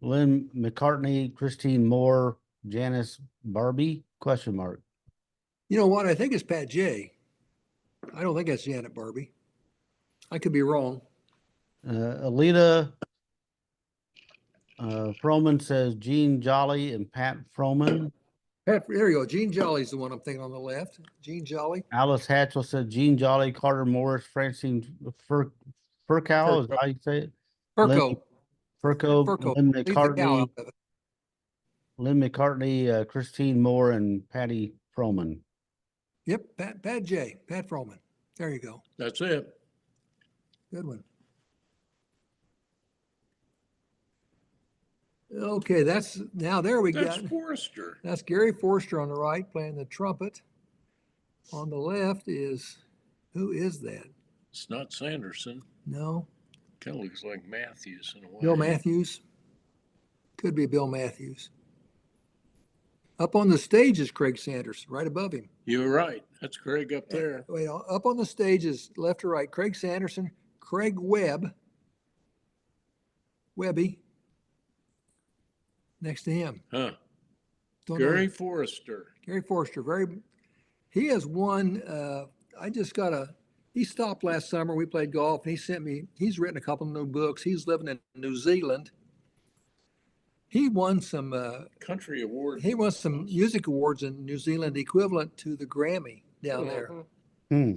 Lynn McCartney, Christine Moore, Janice Barbie, question mark. You know what? I think it's Pat J. I don't think that's Janet Barbie. I could be wrong. Alita Froman says Jean Jolly and Pat Froman. Pat, there you go. Gene Jolly's the one I'm thinking on the left. Gene Jolly. Alice Hatchell said Jean Jolly, Carter Morris, Francine Furcow, is how you say it? Furco. Furco, Lynn Leave the cow McCartney, out of it. Christine Moore, and Patty Froman. Yep, Pat J. Pat Froman. There you go. That's it. Good one. Okay, there we That's got. Forrester. That's Gary Forster on the right playing the trumpet. On the left is, who is that? It's not Sanderson. No, Kind of looks like Matthews in a way. Bill Matthews. Could be Bill Matthews. Up on the stage is Craig Sanders, right above him. You're right. That's Craig up there. Wait, up on the stage is left to right, Craig Sanderson, Craig Webby, next to him. Huh. Don't know. Gary Forrester. Gary Forster, he has won, he stopped last summer, we played golf, and he's written a couple of new books. He's living in New Zealand. He won some, Country Award. he won some music awards in New Zealand equivalent to the Grammy down there. Hmm.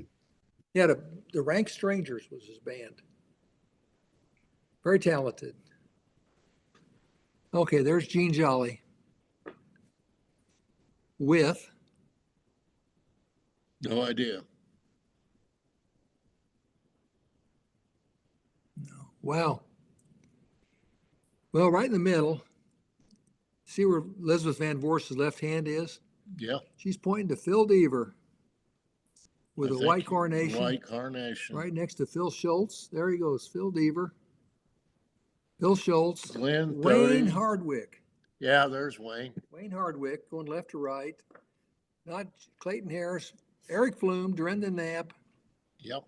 He had the Rank Strangers was his band. Very talented. Okay, there's Gene Jolly with, No idea. wow. Well, right in the middle, see where Elizabeth Van Voorst's left hand is? Yeah. She's pointing to Phil Deaver with I a think white carnation. White carnation. Right next to Phil Schultz. There he goes, Phil Deaver. Phil Schultz. Glenn Wayne Doty. Hardwick. Yeah, there's Wayne. Wayne Hardwick going left to right. Not Clayton Harris. Eric Flume, Dorinda Knapp, Yep.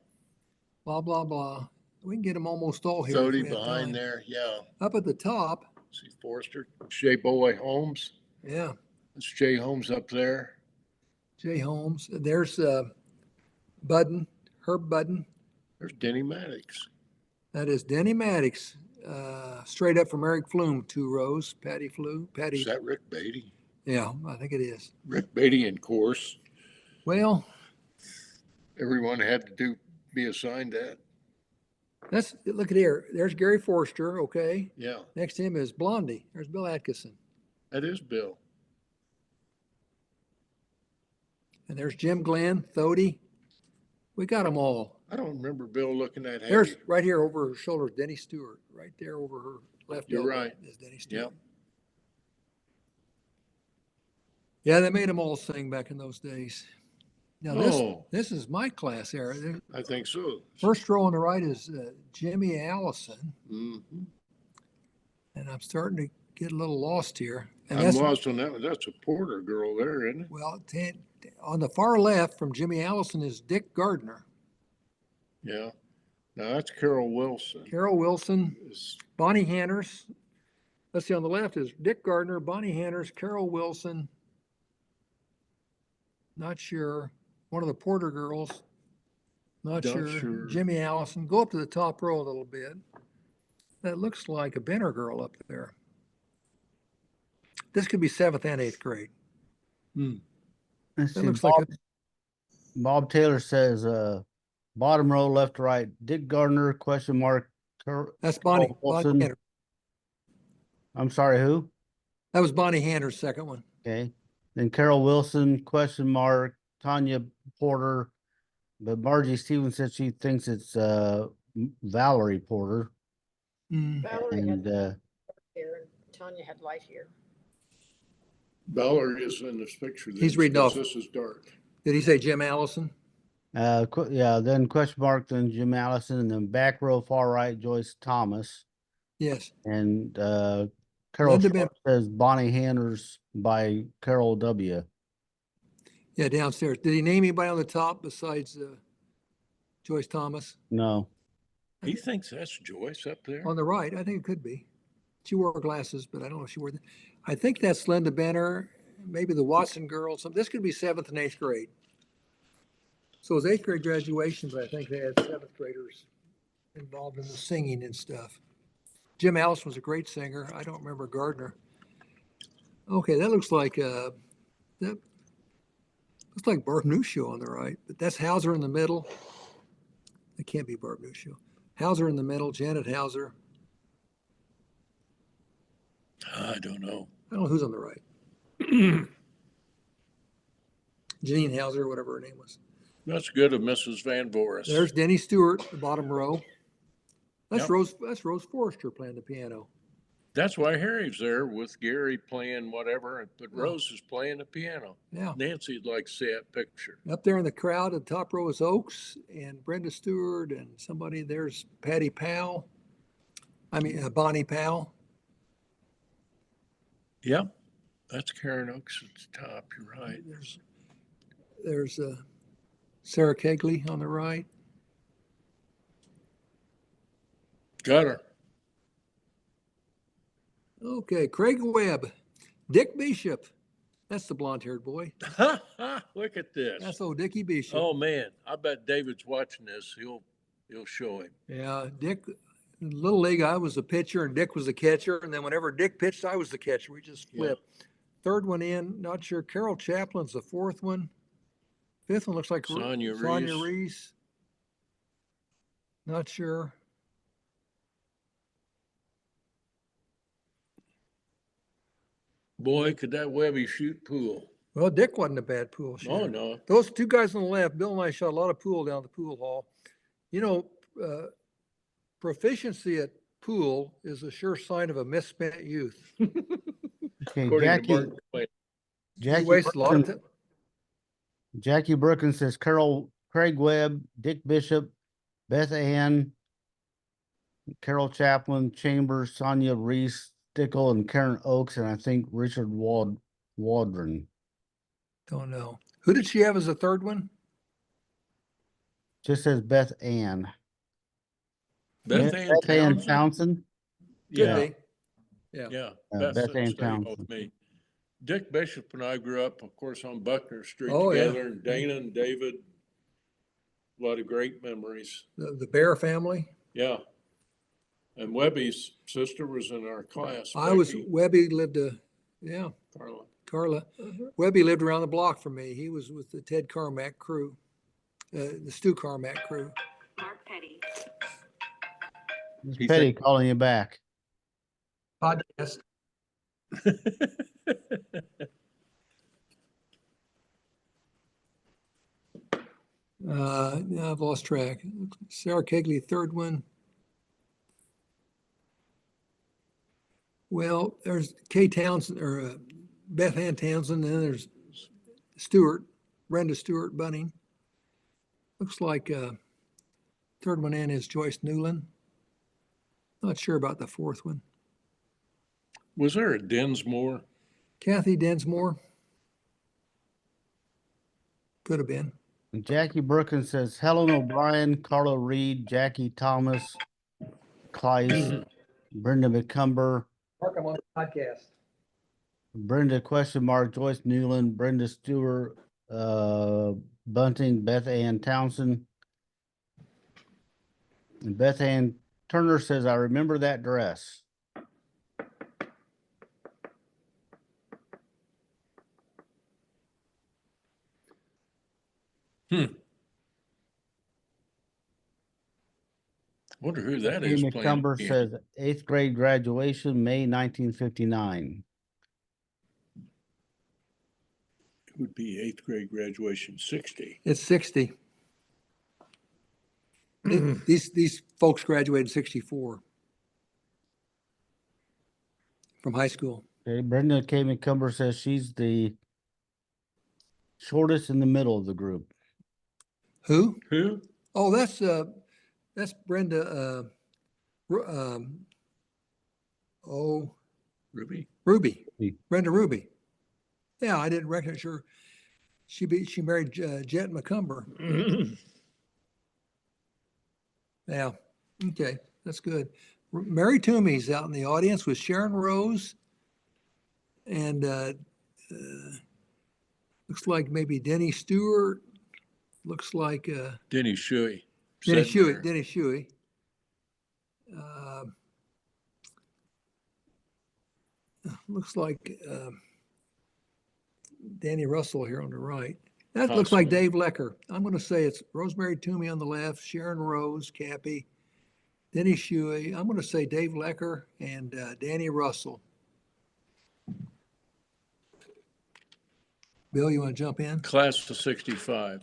blah, blah, blah. We can get them almost all here. if Doty we have behind time. there. Yeah. Up at the top, See Forrester. Jay Boy Holmes. yeah, That's Jay Holmes up there. Jay Holmes. There's Herb Budden. There's Denny Maddox. That is Denny Maddox, straight up from Eric Flume, 2 rows. Patty. Is that Rick Beatty? Yeah, I think it is. Rick Beatty, in course. Well, Everyone had to be assigned that. Look at here. There's Gary Forster, okay. Yeah, Next to him is Blondie. There's Bill Atkinson. that is Bill. And there's Jim Glenn, Thody. We got them all. I don't remember Bill looking that There's heavy. right here over her shoulder, Denny Stewart. Right there over her left You're elbow right. is Denny Stewart. Yep. Yeah, they made them all sing back in those days. Now Oh. this is my class era. I think so. First row on the right is Jimmy Allison, Mm-hmm. and I'm starting to get a little lost here. And I'm that's lost on that one. That's a Porter girl there, isn't it? well, on the far left from Jimmy Allison is Dick Gardner. Yeah. Now that's Carol Wilson. Carol Wilson, Is- Bonnie Hanners. Let's see, on the left is Dick Gardner, Bonnie Hanners, Carol Wilson. Not sure. One of the Porter girls. Not sure. Jimmy Allison. Go up to the top row a little bit. That looks like a Benner girl up there. This could be 7th and 8th grade. Let's That see, looks like Bob Taylor says, bottom row, left to right, Dick Gardner, question mark. that's Bonnie Wilson. Hanners. I'm sorry, who? That was Bonnie Hanners' second one. Okay. Then Carol Wilson, question mark, Tanya Porter. But Margie Stevens said she thinks it's Valerie Porter. Valerie had And hair and Tanya had light hair. Valerie is in this picture. He's then, reading because off. This is dark. Did he say Jim Allison? yeah, then question mark, then Jim Allison, and then back row, far right, Joyce Thomas. Yes. And Carol Linda Short says Bonnie Hanners by Carol W. Yeah, downstairs. Did he name anybody on the top besides Joyce Thomas? No. He thinks that's Joyce up there. On the right, I think it could be. She wore glasses, but I don't know if she wore them. I think that's Linda Benner, maybe the Watson girls. This could be 7th and 8th grade. So it was 8th grade graduation, but I think they had 7th graders involved in the singing and stuff. Jim Allison was a great singer. I don't remember Gardner. Okay, that looks like Barb Nushu on the right, but that's Hauser in the middle. It can't be Barb Nushu. Hauser in the middle, Janet Hauser. I don't know. I don't know who's on the right. Janine Hauser, whatever her name was. That's good of Mrs. Van Voris. There's Denny Stewart, the bottom row. That's Yep. Rose. That's Rose Forrester playing the piano. That's why Harry's there with Gary playing whatever, but Oh. Rose is playing the piano. Yeah. Nancy'd like to see that picture. Up there in the crowd, the top row is Oakes and Brenda Stewart and somebody. There's Patty Powell. Bonnie Powell. Yep. That's Karen Oaks at the top. You're right. There's Sarah Kegley on the right. Got her. Okay, Craig Webb, Dick Bishop. That's the blonde-haired boy. Look at this. That's old Dickie Bishop. Oh man, I bet David's watching this. He'll show him. Yeah, Dick. In Little League, I was the pitcher and Dick was the catcher. And then whenever Dick pitched, I was the catcher. We just flipped. Third one in, not sure. Carol Chaplin's the fourth one. Fifth one looks like Sonia Reese. Not sure. Boy, could that Webby shoot pool. Well, Dick wasn't a bad pool shooter. Oh no. Those two guys on the left, Bill and I shot a lot of pool down the pool hall. You know, proficiency at pool is a sure sign of a misspent youth. Okay, According to Jackie, Mark Twain. You Jackie waste a lot of Brookins, time. Jackie Brookins says Craig Webb, Dick Bishop, Beth Ann, Carol Chaplin, Chambers, Sonia Reese, Stickle, and Karen Oakes, and I think Richard Waldron. Don't know. Who did she have as a third one? Just says Beth Ann. Beth Ann Townsend. Townsend? Could Yeah, be. Yeah. yeah. Beth Beth Ann stayed Townsend. with me. Dick Bishop and I grew up, of course, on Buckner Street Oh, yeah. together, and Dana and David. A lot of great memories. The Bear family. Yeah. And Webby's sister was in our class. Becky Webby lived Carla. Carla. Webby lived around the block from me. He was with the Ted Carmack crew, the Stu Carmack crew. Mark Petty. It's He Petty calling you back. Podcast. Now I've lost track. Sarah Kegley, third one. Well, there's Kay Townsend or Beth Ann Townsend, and then there's Stewart, Brenda Stewart Bunning. Looks like third one in is Joyce Newland. Not sure about the fourth one. Was there a Densmore? Kathy Densmore. Could have been. And Jackie Brookins says Helen O'Brien, Carla Reed, Jackie Thomas, Kleiss, Brenda McCumber, Mark, I'm on the podcast. Brenda question mark, Joyce Newland, Brenda Stewart, Bunting, Beth Ann Townsend. And Beth Ann Turner says, I remember that dress. Wonder who that Amy is playing. McCumber says 8th grade graduation, May 1959. It would be 8th grade graduation, 60. It's 60. These folks graduated in 64 from high school. Okay, Brenda K. McCumber says she's the shortest in the middle of the group. Who? Who? Oh, that's Brenda. Oh, Ruby? Ruby. Ruby. Brenda Ruby. Yeah, I didn't recognize her. She married Jet McCumber. Yeah. Okay, that's good. Mary Toomey's out in the audience with Sharon Rose, and looks like maybe Denny Stewart. Looks like Denny Shuey. Denny sitting Shuey. there. Denny Shuey. Looks like Danny Russell here on the right. That looks like Possibly. Dave Lecker. I'm going to say it's Rosemary Toomey on the left, Sharon Rose, Cappy, Denny Shuey. I'm going to say Dave Lecker and Danny Russell. Bill, you want to jump in? Class of 65.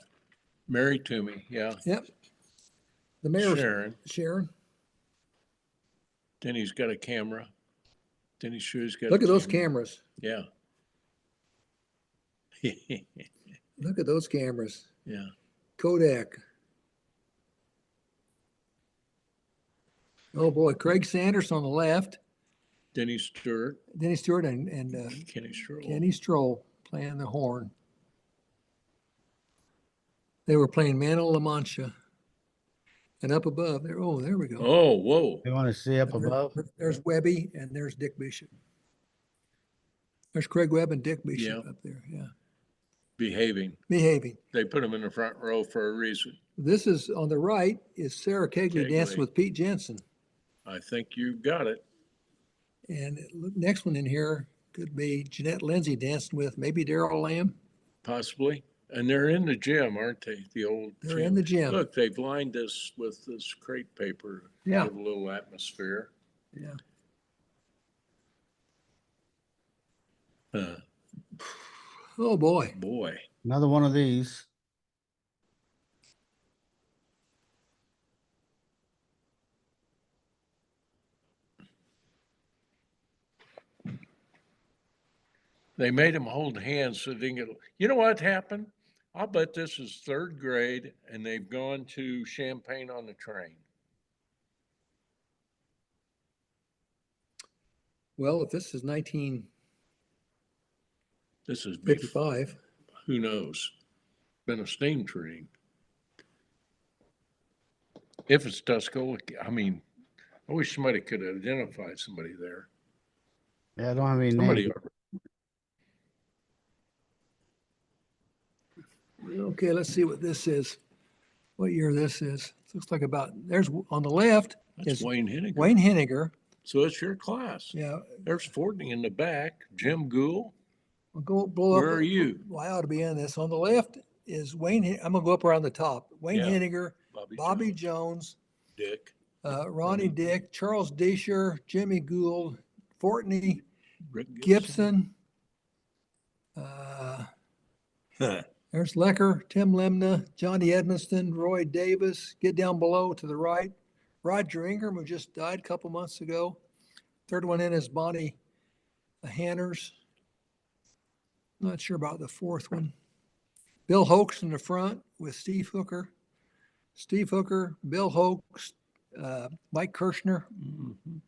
Mary Toomey, yeah. Yep. The mayor's Sharon. Sharon. Denny's got a camera. Denny Shuey's got Look a at those camera. cameras. Yeah. Look at those cameras. Yeah. Kodak. Oh boy, Craig Sanders on the left, Denny Stewart, Denny Stewart and Kenny Stroll. Kenny Stroll playing the horn. They were playing Mano La Mancha. And up above there, oh, there we go. Oh, whoa. You want to see up There- above? There's Webby and there's Dick Bishop. There's Craig Webb and Dick Bishop Yeah. up there, yeah. Behaving. Behaving. They put him in the front row for a reason. This is on the right is Sarah Kegley dancing Kegley. with Pete Jensen. I think you got it. And next one in here could be Jeanette Lindsay dancing with maybe Daryl Lamb. Possibly. And they're in the gym, aren't they? The old They're in the gym. Look, they've lined us with this crepe paper. Yeah. Give a little atmosphere. Yeah. Oh boy. Boy. Another one of these. They made them hold hands so they didn't get. You know what happened? I'll bet this is third grade and they've gone to Champaign on the train. Well, if this is This is 1955, who knows? Been a steam train. If it's Tuscola, I mean, I wish somebody could identify somebody there. Yeah, I don't have any Somebody, names. okay, let's see what this is. What year this is. Looks like there's on the left that's is Wayne Henniger. Wayne Henniger. So it's your class. Yeah, There's Fortney in the back, Jim Gould. we'll go blow up. Where are you? Well, I ought to be in this. On the left is Wayne. I'm gonna go up around the top. Wayne Yeah. Henniger, Bobby Jones, Jones, Dick. Ronnie Dick, Charles Deisher, Jimmy Gould, Fortney, Rick Gibson. There's Lecker, Tim Lemna, Johnny Edmiston, Roy Davis. Get down below to the right. Roger Ingram, who just died a couple months ago. Third one in is Bonnie Hanners. Not sure about the fourth one. Bill Hoax in the front with Steve Hooker. Steve Hooker, Bill Hoax, Mike Kirshner, Mhm.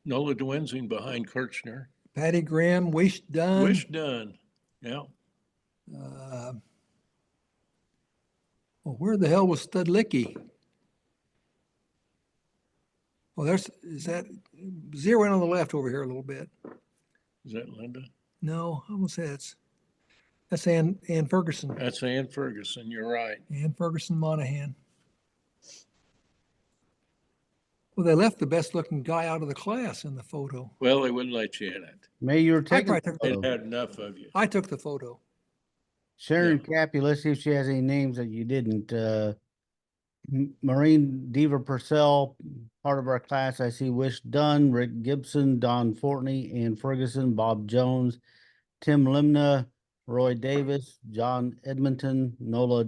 Nola Dwenzing behind Kirchner. Patty Graham, Wish Dunn. Wish done. Yeah. Well, where the hell was Studlicki? Oh, is that zero in on the left over here a little bit? Is that Linda? No, I almost say that's Ann Ferguson. That's Ann Ferguson. You're right. Ann Ferguson Monahan. Well, they left the best looking guy out of the class in the photo. Well, they wouldn't let you in it. May you were I taking probably the took, They'd photo. had enough of you. I took the photo. Sharon Yeah. Cappy, let's see if she has any names that you didn't. Maureen Deaver Purcell, part of our class. I see Wish Dunn, Rick Gibson, Don Fortney, Ann Ferguson, Bob Jones, Tim Limna, Roy Davis, John Edmonton, Nola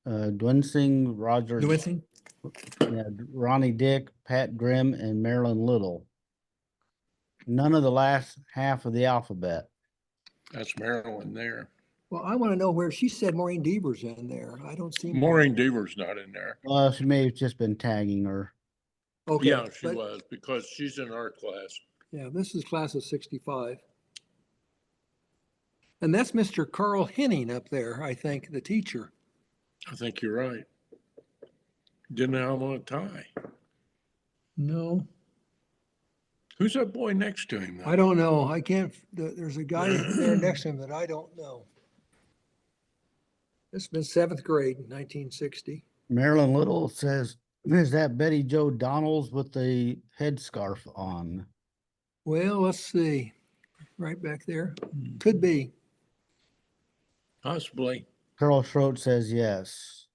Dwinsing, Roger, Lewinsing? yeah, Ronnie Dick, Pat Grimm, and Marilyn Little. None of the last half of the alphabet. That's Marilyn there. Well, I want to know where she said Maureen Deaver's in there. I don't see Maureen Deaver's not in there. She may have just been tagging her. Okay, Yeah, she but was because she's in our class. yeah, this is class of 65. And that's Mr. Carl Henning up there, I think, the teacher. I think you're right. Didn't have on a tie. No, Who's that boy next to him? Though? I don't know. I can't, there's a guy there next to him that I don't know. This has been seventh grade, 1960. Marilyn Little says, is that Betty Joe Donalds with the headscarf on? Well, let's see. Right back there. Could be. Possibly. Carl Schroet says yes.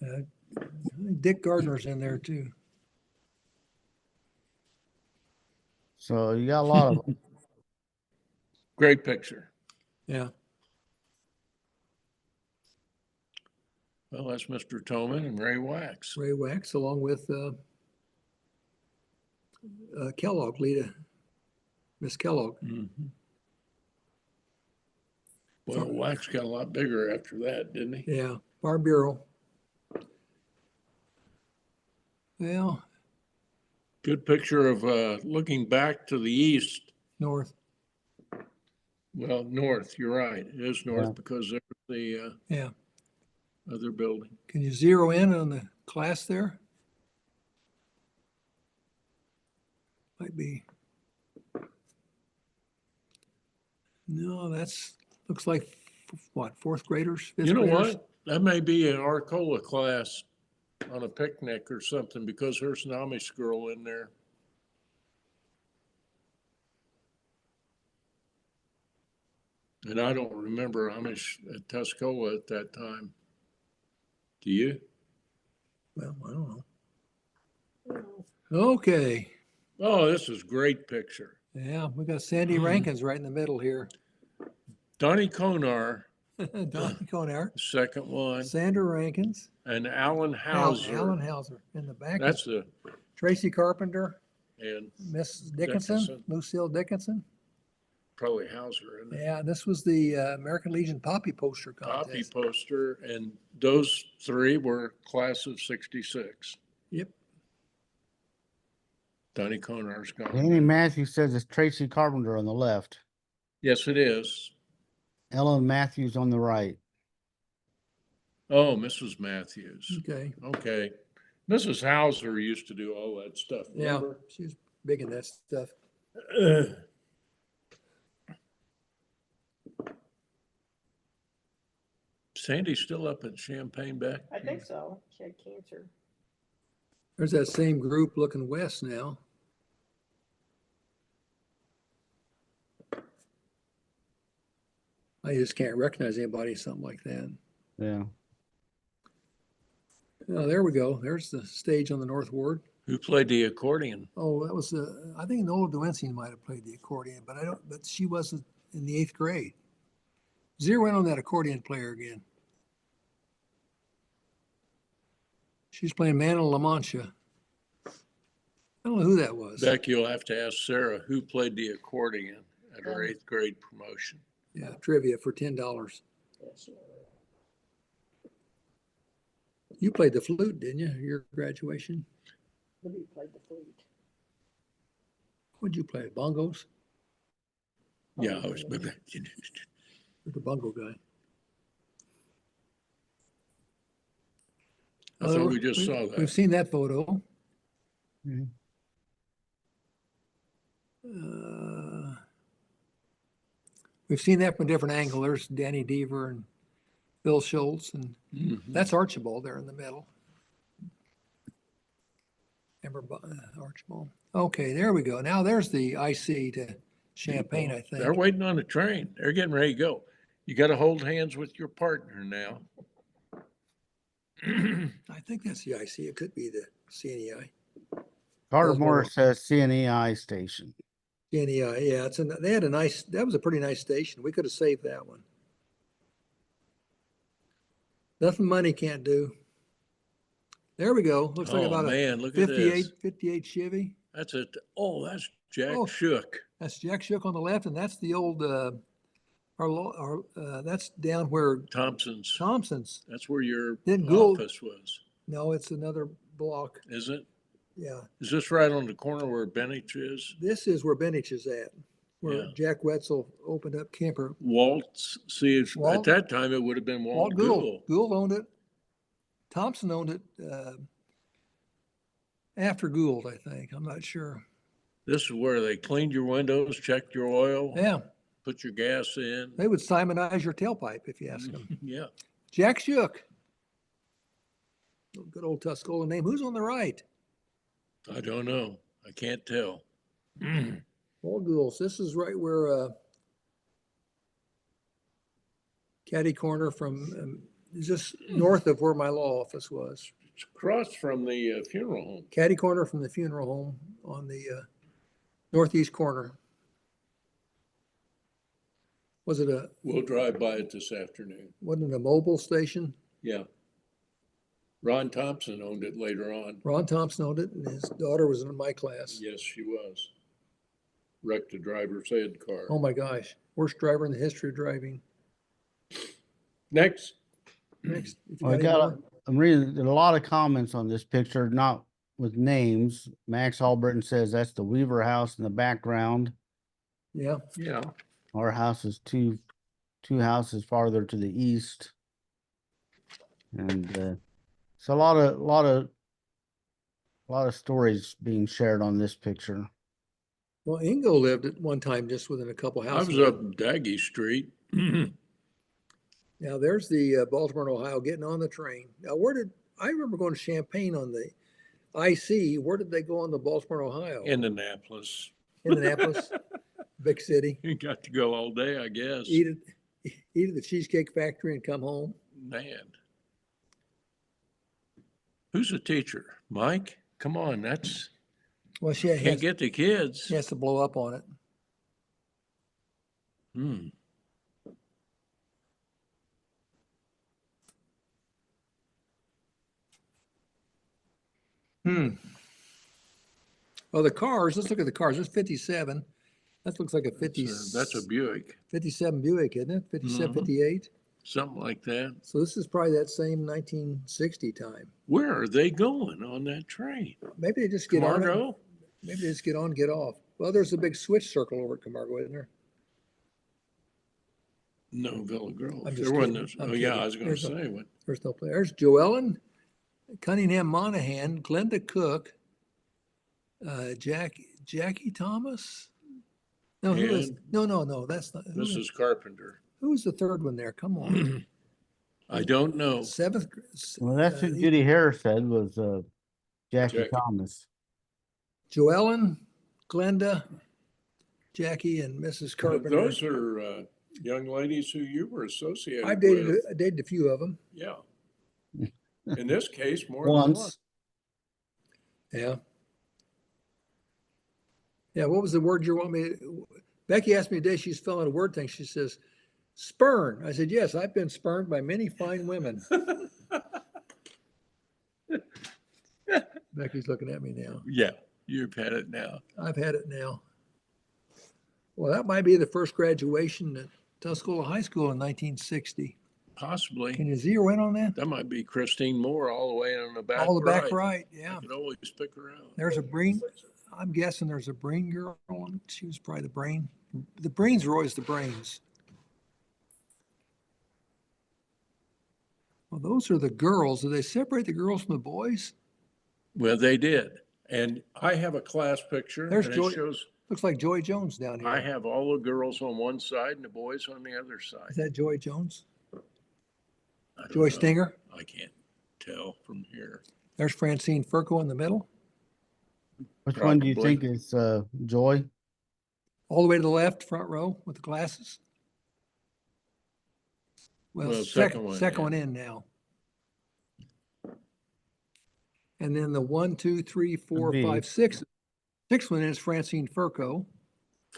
I think Dick Gardner's in there too. So you got a lot of them. Great picture. Yeah. Well, that's Mr. Toman and Ray Wax. Ray Wax along with Kellogg, Miss Kellogg. Mm-hmm. Well, Wax got a lot bigger after that, didn't he? Yeah, Farm Bureau. Well, Good picture of looking back to the east. north. Well, north, you're right. It is north Yeah. because there's the Yeah. other building. Can you zero in on the class there? Might be. No, looks like what, fourth graders, fifth You know graders? what? That may be an Arcola class on a picnic or something because there's an Amish girl in there. And I don't remember Amish at Tuscola at that time. Do you? Well, I don't know. No. Okay. Oh, this is a great picture. Yeah, we got Sandy Rankins right in the middle here. Donnie Konar, Donnie Conair, the second one, Sandra Rankins, and Alan Hauser. Alan Hauser in the back. That's the, Tracy Carpenter, and Miss Dickinson, Dickinson. Lucille Dickinson. probably Hauser, isn't it? Yeah, this was the American Legion Poppy Poster Poppy Contest. poster, and those three were class of 66. Yep. Donnie Konar's gone. Danny Matthews says it's Tracy Carpenter on the left. Yes, it is. Ellen Matthews on the right. Oh, Mrs. Matthews. Okay. Okay. Mrs. Hauser used to do all that stuff. Yeah, Remember? she was big in that stuff. Sandy's still up in Champaign Bay? I think so. She had cancer. There's that same group looking west now. I just can't recognize anybody, something like that. Yeah. Oh, there we go. There's the stage on the North Ward. Who played the accordion? Oh, that was, I think Nola Duensian might have played the accordion, but she wasn't in the 8th grade. Zero in on that accordion player again. She's playing Man of La Mancha. I don't know who that was. Beck, you'll have to ask Sarah who played the accordion at her 8th grade promotion. Yeah, trivia for $10. Yes. You played the flute, didn't you? Your graduation. Libby played the flute. What'd you play? Bongos? Yeah, I was. You're the bongo guy. I thought we just saw We've that. seen that photo. Mhm. We've seen that from a different angle. There's Danny Deaver and Bill Schultz, and Mhm. that's Archibald there in the middle. Remember Archibald? Okay, there we go. Now there's the IC to Champaign, I They're think. waiting on the train. They're getting ready to go. You got to hold hands with your partner now. I think that's the IC. It could be the CNEI. Carter Those Morris says CNEI station. CNEI, yeah. They had that was a pretty nice station. We could have saved that one. Nothing money can't do. There we go. Looks like Oh, about man, look a at this. 58 Chevy. That's it. Oh, that's Jack Oh. Shook. That's Jack Shook on the left, and that's the old, that's down where Thompson's. Thompson's. That's where your Then Gould. office was, No, it's another block. is it? Yeah. Is this right on the corner where Bennett is? This is where Benich is at, where Yeah. Jack Wetzel opened up Kemper. Waltz, see, at Walt- that time, it would have been Walt Walt Gould. Gould. Gould owned it. Thompson owned it after Gould, I think. I'm not sure. This is where they cleaned your windows, checked your oil, Yeah, put your gas in. they would Simonize your tailpipe if you ask them. Yeah. Jack Shook. Good old Tuscola name. Who's on the right? I don't know. I can't tell. Walt Gould. This is right where caddy corner from just north of where my law office was. It's across from the funeral home. Caddy corner from the funeral home on the northeast corner. Was it We'll drive by it this afternoon. wasn't it a mobile station? Yeah. Ron Thompson owned it later on. Ron Thompson owned it, and his daughter was in my class. Yes, she was. Wrecked a driver's ed car. Oh my gosh, worst driver in the history of driving. Next. Next, if you Well, got any more. I'm reading a lot of comments on this picture, not with names. Max Albritton says that's the Weaver house in the background. Yeah, Yeah. Our house is two houses farther to the east. And it's a lot of stories being shared on this picture. well, Ingo lived at one time just within a couple I houses. was up Daggy Street. Now there's the Baltimore, Ohio, getting on the train. Now I remember going to Champaign on the IC. Where did they go on the Baltimore, Ohio? Indianapolis. Indianapolis, big city. You got to go all day, I guess. Eat at the Cheesecake Factory and come home. Man. Who's the teacher? Mike? Come on, that's, Well, she can't has, get the kids. she has to blow up on it. Hmm. Well, the cars, let's look at the cars. It's 57. That looks like a 50. That's a Buick, 57 Buick, isn't it? 57, Mhm. 58. something like that. So this is probably that same 1960 time. Where are they going on that train? Maybe they just get on. Camargo? Maybe they just get on, get off. Well, there's a big switch circle over at Camargo, isn't there? No, Villa Grove. I'm There just wasn't, kidding. a- I'm oh yeah, kidding. I was gonna There's no- say, what, There's no play. There's Joellen, Cunningham Monahan, Glenda Cook, Jackie Thomas. No, who is? And- No. That's not. Mrs. Carpenter. Who's the third one there? Come on. I don't know. Seventh. Well, that's what he- Judy Harris said was Jackie Jackie. Thomas. Joellen, Glenda, Jackie, and Mrs. Carpenter. Those are young ladies who you were associated I with. dated a few of them. Yeah. In this case, more than one. Once. Yeah. Yeah, what was the word you want me? Becky asked me today, she's filling a word thing. She says, spurn. I said, yes, I've been spurned by many fine women. Becky's looking at me now. Yeah, you've had it now. I've had it now. Well, that might be the first graduation at Tuscola High School in 1960. Can Possibly. you zero in on that? That might be Christine Moore all the way on the back All the back right. right, I yeah. could always pick her out. There's a Breen, I'm guessing there's a Breen girl. She was probably the Brain. The Breens were always the brains. Well, those are the girls. Do they separate the girls from the boys? Well, they did. And I have a class picture There's and Joy. it shows Looks like Joy Jones down I here. have all the girls on one side and the boys on the other side. Is that Joy Jones? I don't Joy know. Stinger? I can't tell from here. There's Francine Furco in the middle. Which one do you Probably. think is Joy? All the way to the left, front row with the glasses. Well, Well, second second one one, in now. And then the 1, 2, 3, 4, B. 5, 6. Sixth one is Francine Furco.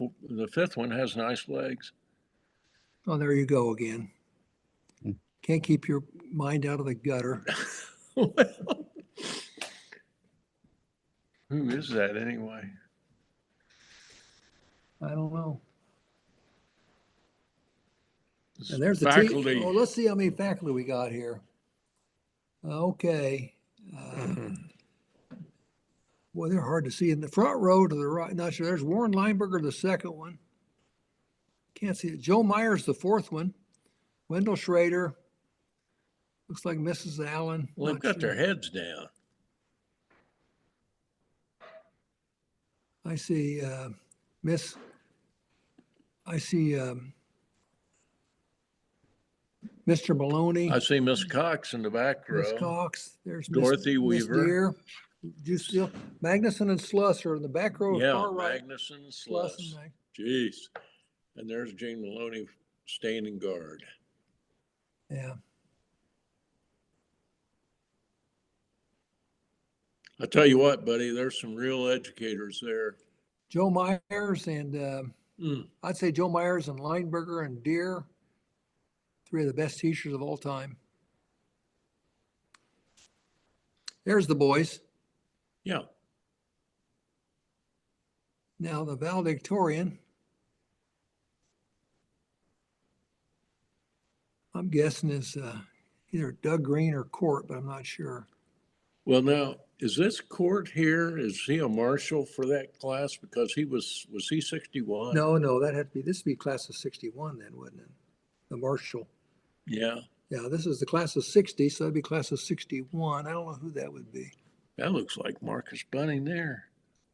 The fifth one has nice legs. Oh, there you go again. Hmm. Can't keep your mind out of the gutter. Well, who is that anyway? I don't know. It's And there's the faculty. Oh, let's see how many faculty we got here. Okay. Boy, they're hard to see in the front row to the right. Not sure. There's Warren Lineberger, the second one. Can't see it. Joe Myers, the fourth one. Wendell Schrader. Looks like Mrs. Allen. Well, they've Not got their sure. heads down. I see I see Mr. Maloney, I see Miss Cox in the back Miss row. Cox. There's Dorothy Miss Weaver. Deere. You still Magnuson and Slusser in the back row, Yeah, far right. Magnuson and Sluss Sluss. and Jeez. And there's Gene Maloney staying in guard. yeah. I tell you what, buddy, there's some real educators there. Joe Myers and Mm. I'd say Joe Myers and Lineberger and Deere, three of the best teachers of all time. There's the boys. Yeah. Now the valedictorian. I'm guessing is either Doug Green or Court, but I'm not sure. Well, now, is this Court here? Is he a marshal for that class? Because was he 61? No, that had to be, this would be class of 61 then, wouldn't it? The Marshall. Yeah. Yeah, this is the class of 60, so that'd be class of 61. I don't know who that would be. That looks like Marcus Bunning there.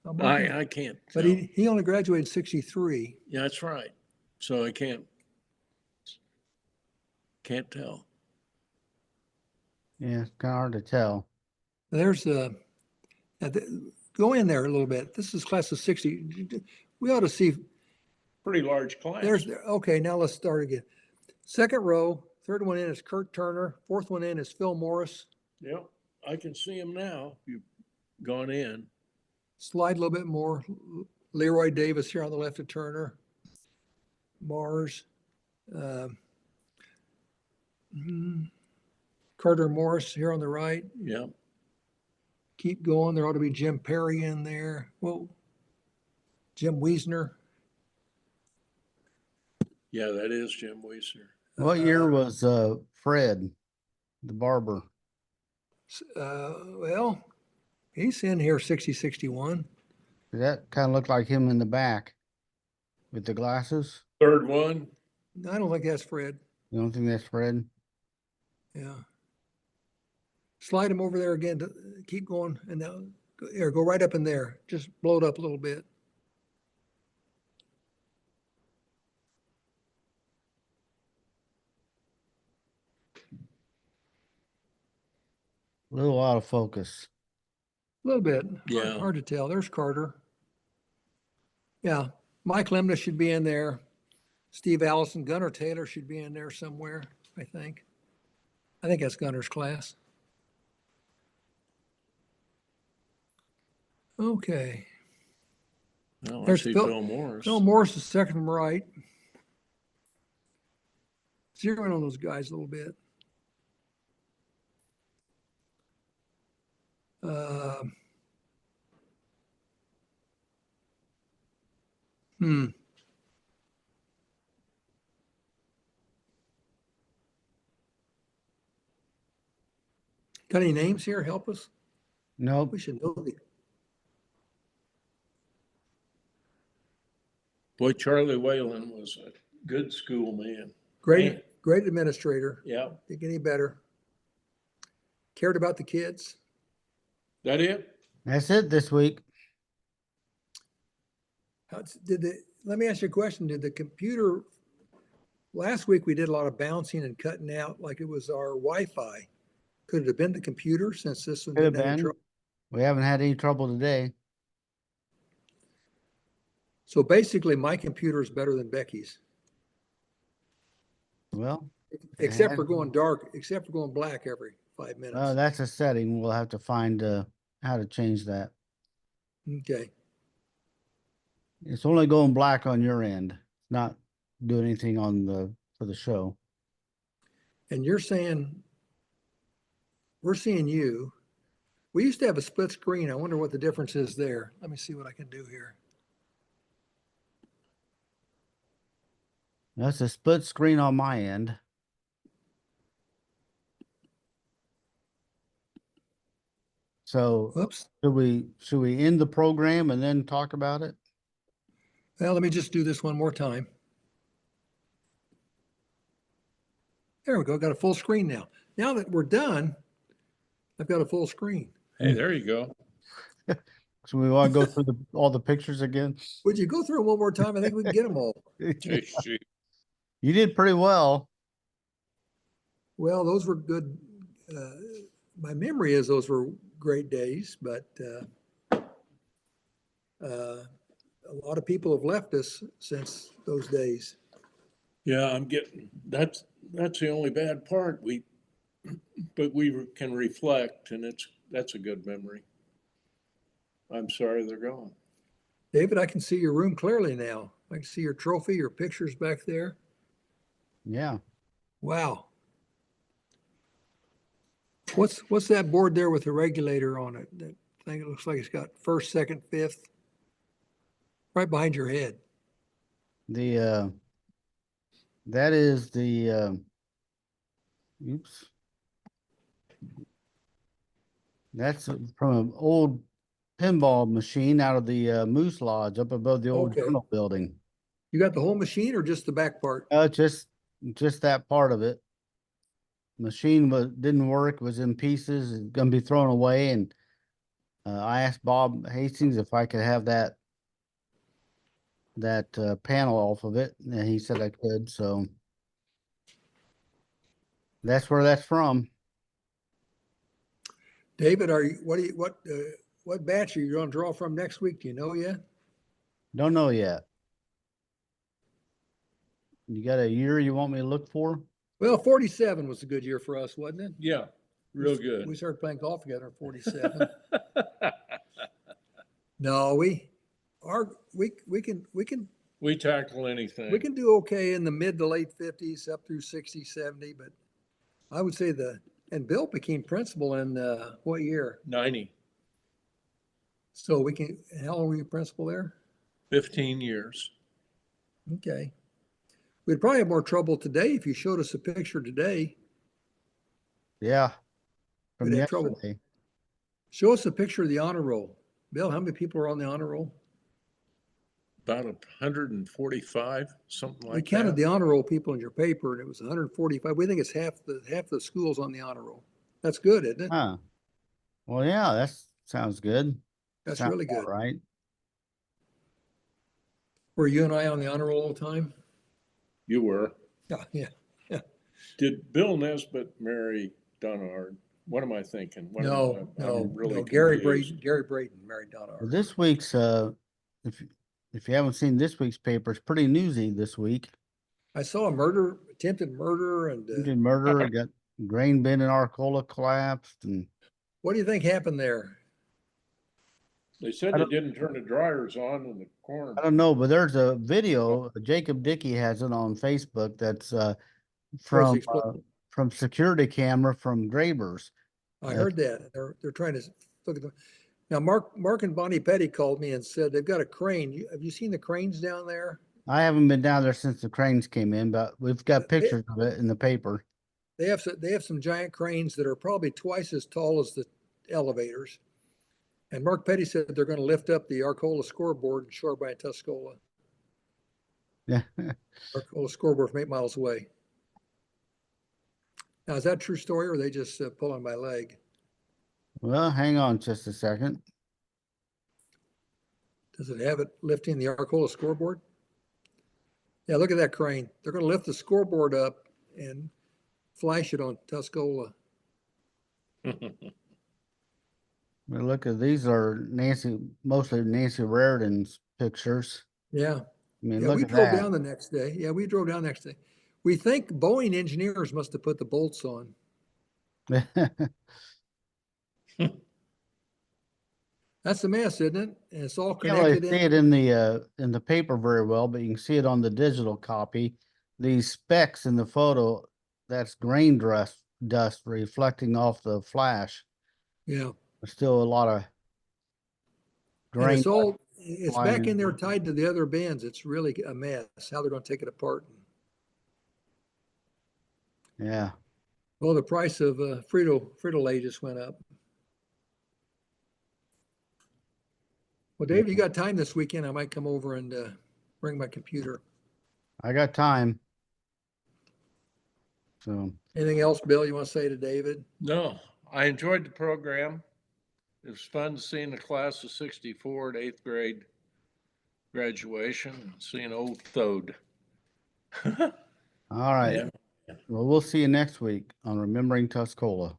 Marcus- I can't But tell. he only graduated 63. Yeah, that's right. So I can't tell. Yeah, it's kind of hard to tell. There's go in there a little bit. This is class of 60. We ought to see, Pretty large class. okay, now let's start again. Second row, third one in is Kurt Turner. Fourth one in is Phil Morris. Yep, I can see him now. You've gone in. Slide a little bit more. Leroy Davis here on the left of Turner. Mars. Carter Morris here on the right. Yep. Keep going. There ought to be Jim Perry in there. Whoa. Jim Wiesner. Yeah, that is Jim Weiser. What year was Fred, the barber? Well, he's in here 60, 61. That kind of looked like him in the back with the glasses. Third one. I don't think that's Fred. You don't think that's Fred? Yeah. Slide him over there again. Keep going. And now, here, go right up in there. Just blow it up a little bit. A little out of focus. A little bit. Yeah. Hard to tell. There's Carter. Yeah. Mike Lemna should be in there. Steve Allison, Gunnar Taylor should be in there somewhere, I think. I think that's Gunner's class. Okay. Well, I There's see Phil, Phil Morris. Phil Morris is second from right. Zero in on those guys a little bit. Uh, hmm. Got any names here? Help us. Nope. We should know the Boy, Charlie Whalen was a good school man. great, Man, great administrator. yeah, Think any better. Cared about the kids. that it? That's it this week. Let me ask you a question. Did the computer, last week we did a lot of bouncing and cutting out like it was our Wi-Fi. Could it have been the computer since this one Could have didn't have any been. trouble? We haven't had any trouble today. So basically my computer is better than Becky's, Well, except for and- going dark, except for going black every 5 minutes. that's a setting. We'll have to find how to change that. Okay. It's only going black on your end, not doing anything for the show. And you're saying, we're seeing you. We used to have a split screen. I wonder what the difference is there. Let me see what I can do here. That's a split screen on my end. So Whoops. should we end the program and then talk about it? Well, let me just do this one more time. There we go. Got a full screen now. Now that we're done, I've got a full screen. Hey, there you go. So we want to go through all the pictures again? Would you go through them one more time? I think we can get them all. Hey, shoot. You did pretty well. Well, those were good. My memory is those were great days, but a lot of people have left us since those days. Yeah, I'm getting, that's the only bad part. But we can reflect and that's a good memory. I'm sorry they're gone. David, I can see your room clearly now. I can see your trophy, your pictures back there. Yeah. Wow. What's that board there with the regulator on it? That thing, it looks like it's got first, second, fifth, right behind your head. The that is the oops. That's from an old pinball machine out of the Moose Lodge up above the old Okay. journal building. You got the whole machine or just the back part? Just that part of it. Machine didn't work, was in pieces, it's gonna be thrown away, and I asked Bob Hastings if I could have that panel off of it, and he said I could, so that's where that's from. David, what batch are you going to draw from next week? Do you know yet? Don't know yet. You got a year you want me to look for? Well, 47 was a good year for us, wasn't it? Yeah, real We good. started playing golf together in 47. No, we can We tackle anything. we can do okay in the mid to late 50s up through 60, 70, but I would say and Bill became principal in what year? 90, So how long were you principal there? 15 years. Okay. We'd probably have more trouble today if you showed us a picture today. Yeah, from We'd have trouble. yesterday. Show us a picture of the honor roll. Bill, how many people are on the honor roll? About 145, something We like counted that. the honor roll people in your paper and it was 145. We think it's half the schools on the honor roll. That's good, isn't it? Huh. Well, yeah, that sounds good. That's Sounds really about good. right. Were you and I on the honor roll all the time? You were. Yeah. Did Bill Nesbitt marry Donna Ard? What am I thinking? I'm really Gary confused. Brayton married Donna Well, Ard. this week's if you haven't seen this week's paper, it's pretty newsy this week. I saw attempted murder, and Attempted murder, got grain bin in Arcola collapsed, and what do you think happened there? They said I they don't- didn't turn the dryers on in the corn. I don't know, but there's a video, Jacob Dickey has it on Facebook that's from from security camera from Gravers. I heard that. They're trying to look at the, now Mark and Bonnie Petty called me and said they've got a crane. Have you seen the cranes down there? I haven't been down there since the cranes came in, but we've got They- pictures of it in the paper. They have some giant cranes that are probably twice as tall as the elevators. And Mark Petty said they're going to lift up the Arcola scoreboard in Shoreline and Tuscola. Yeah. Arcola scoreboard from 8 miles away. Now, is that a true story or are they just pulling my leg? Well, hang on just a second. Does it have it lifting the Arcola scoreboard? Yeah, look at that crane. They're going to lift the scoreboard up and flash it on Tuscola. Well, look at these are mostly Nancy Raridan's pictures. Yeah. I mean, Yeah, look we at drove that. down the next day. Yeah, we drove down the next day. We think Boeing engineers must have put the bolts on. That's a mess, isn't it? And it's all Can't really connected see it in the paper very well, but you can see it on the digital copy. These specks in the photo, that's grain dust reflecting off the flash. Yeah. There's still a lot of And grain. it's flying back in in. there tied to the other bins. It's really a mess how they're going to take it apart. Yeah. Well, the price of Frito-Lay just went up. Well, Dave, you got time this weekend? I might come over and bring my computer. I got time. So, Anything else, Bill, you want to say to David? No, I enjoyed the program. It was fun seeing the class of 64 at 8th grade graduation, and seeing old Thode. all right. Yeah. Well, we'll see you next week on Remembering Tuscola.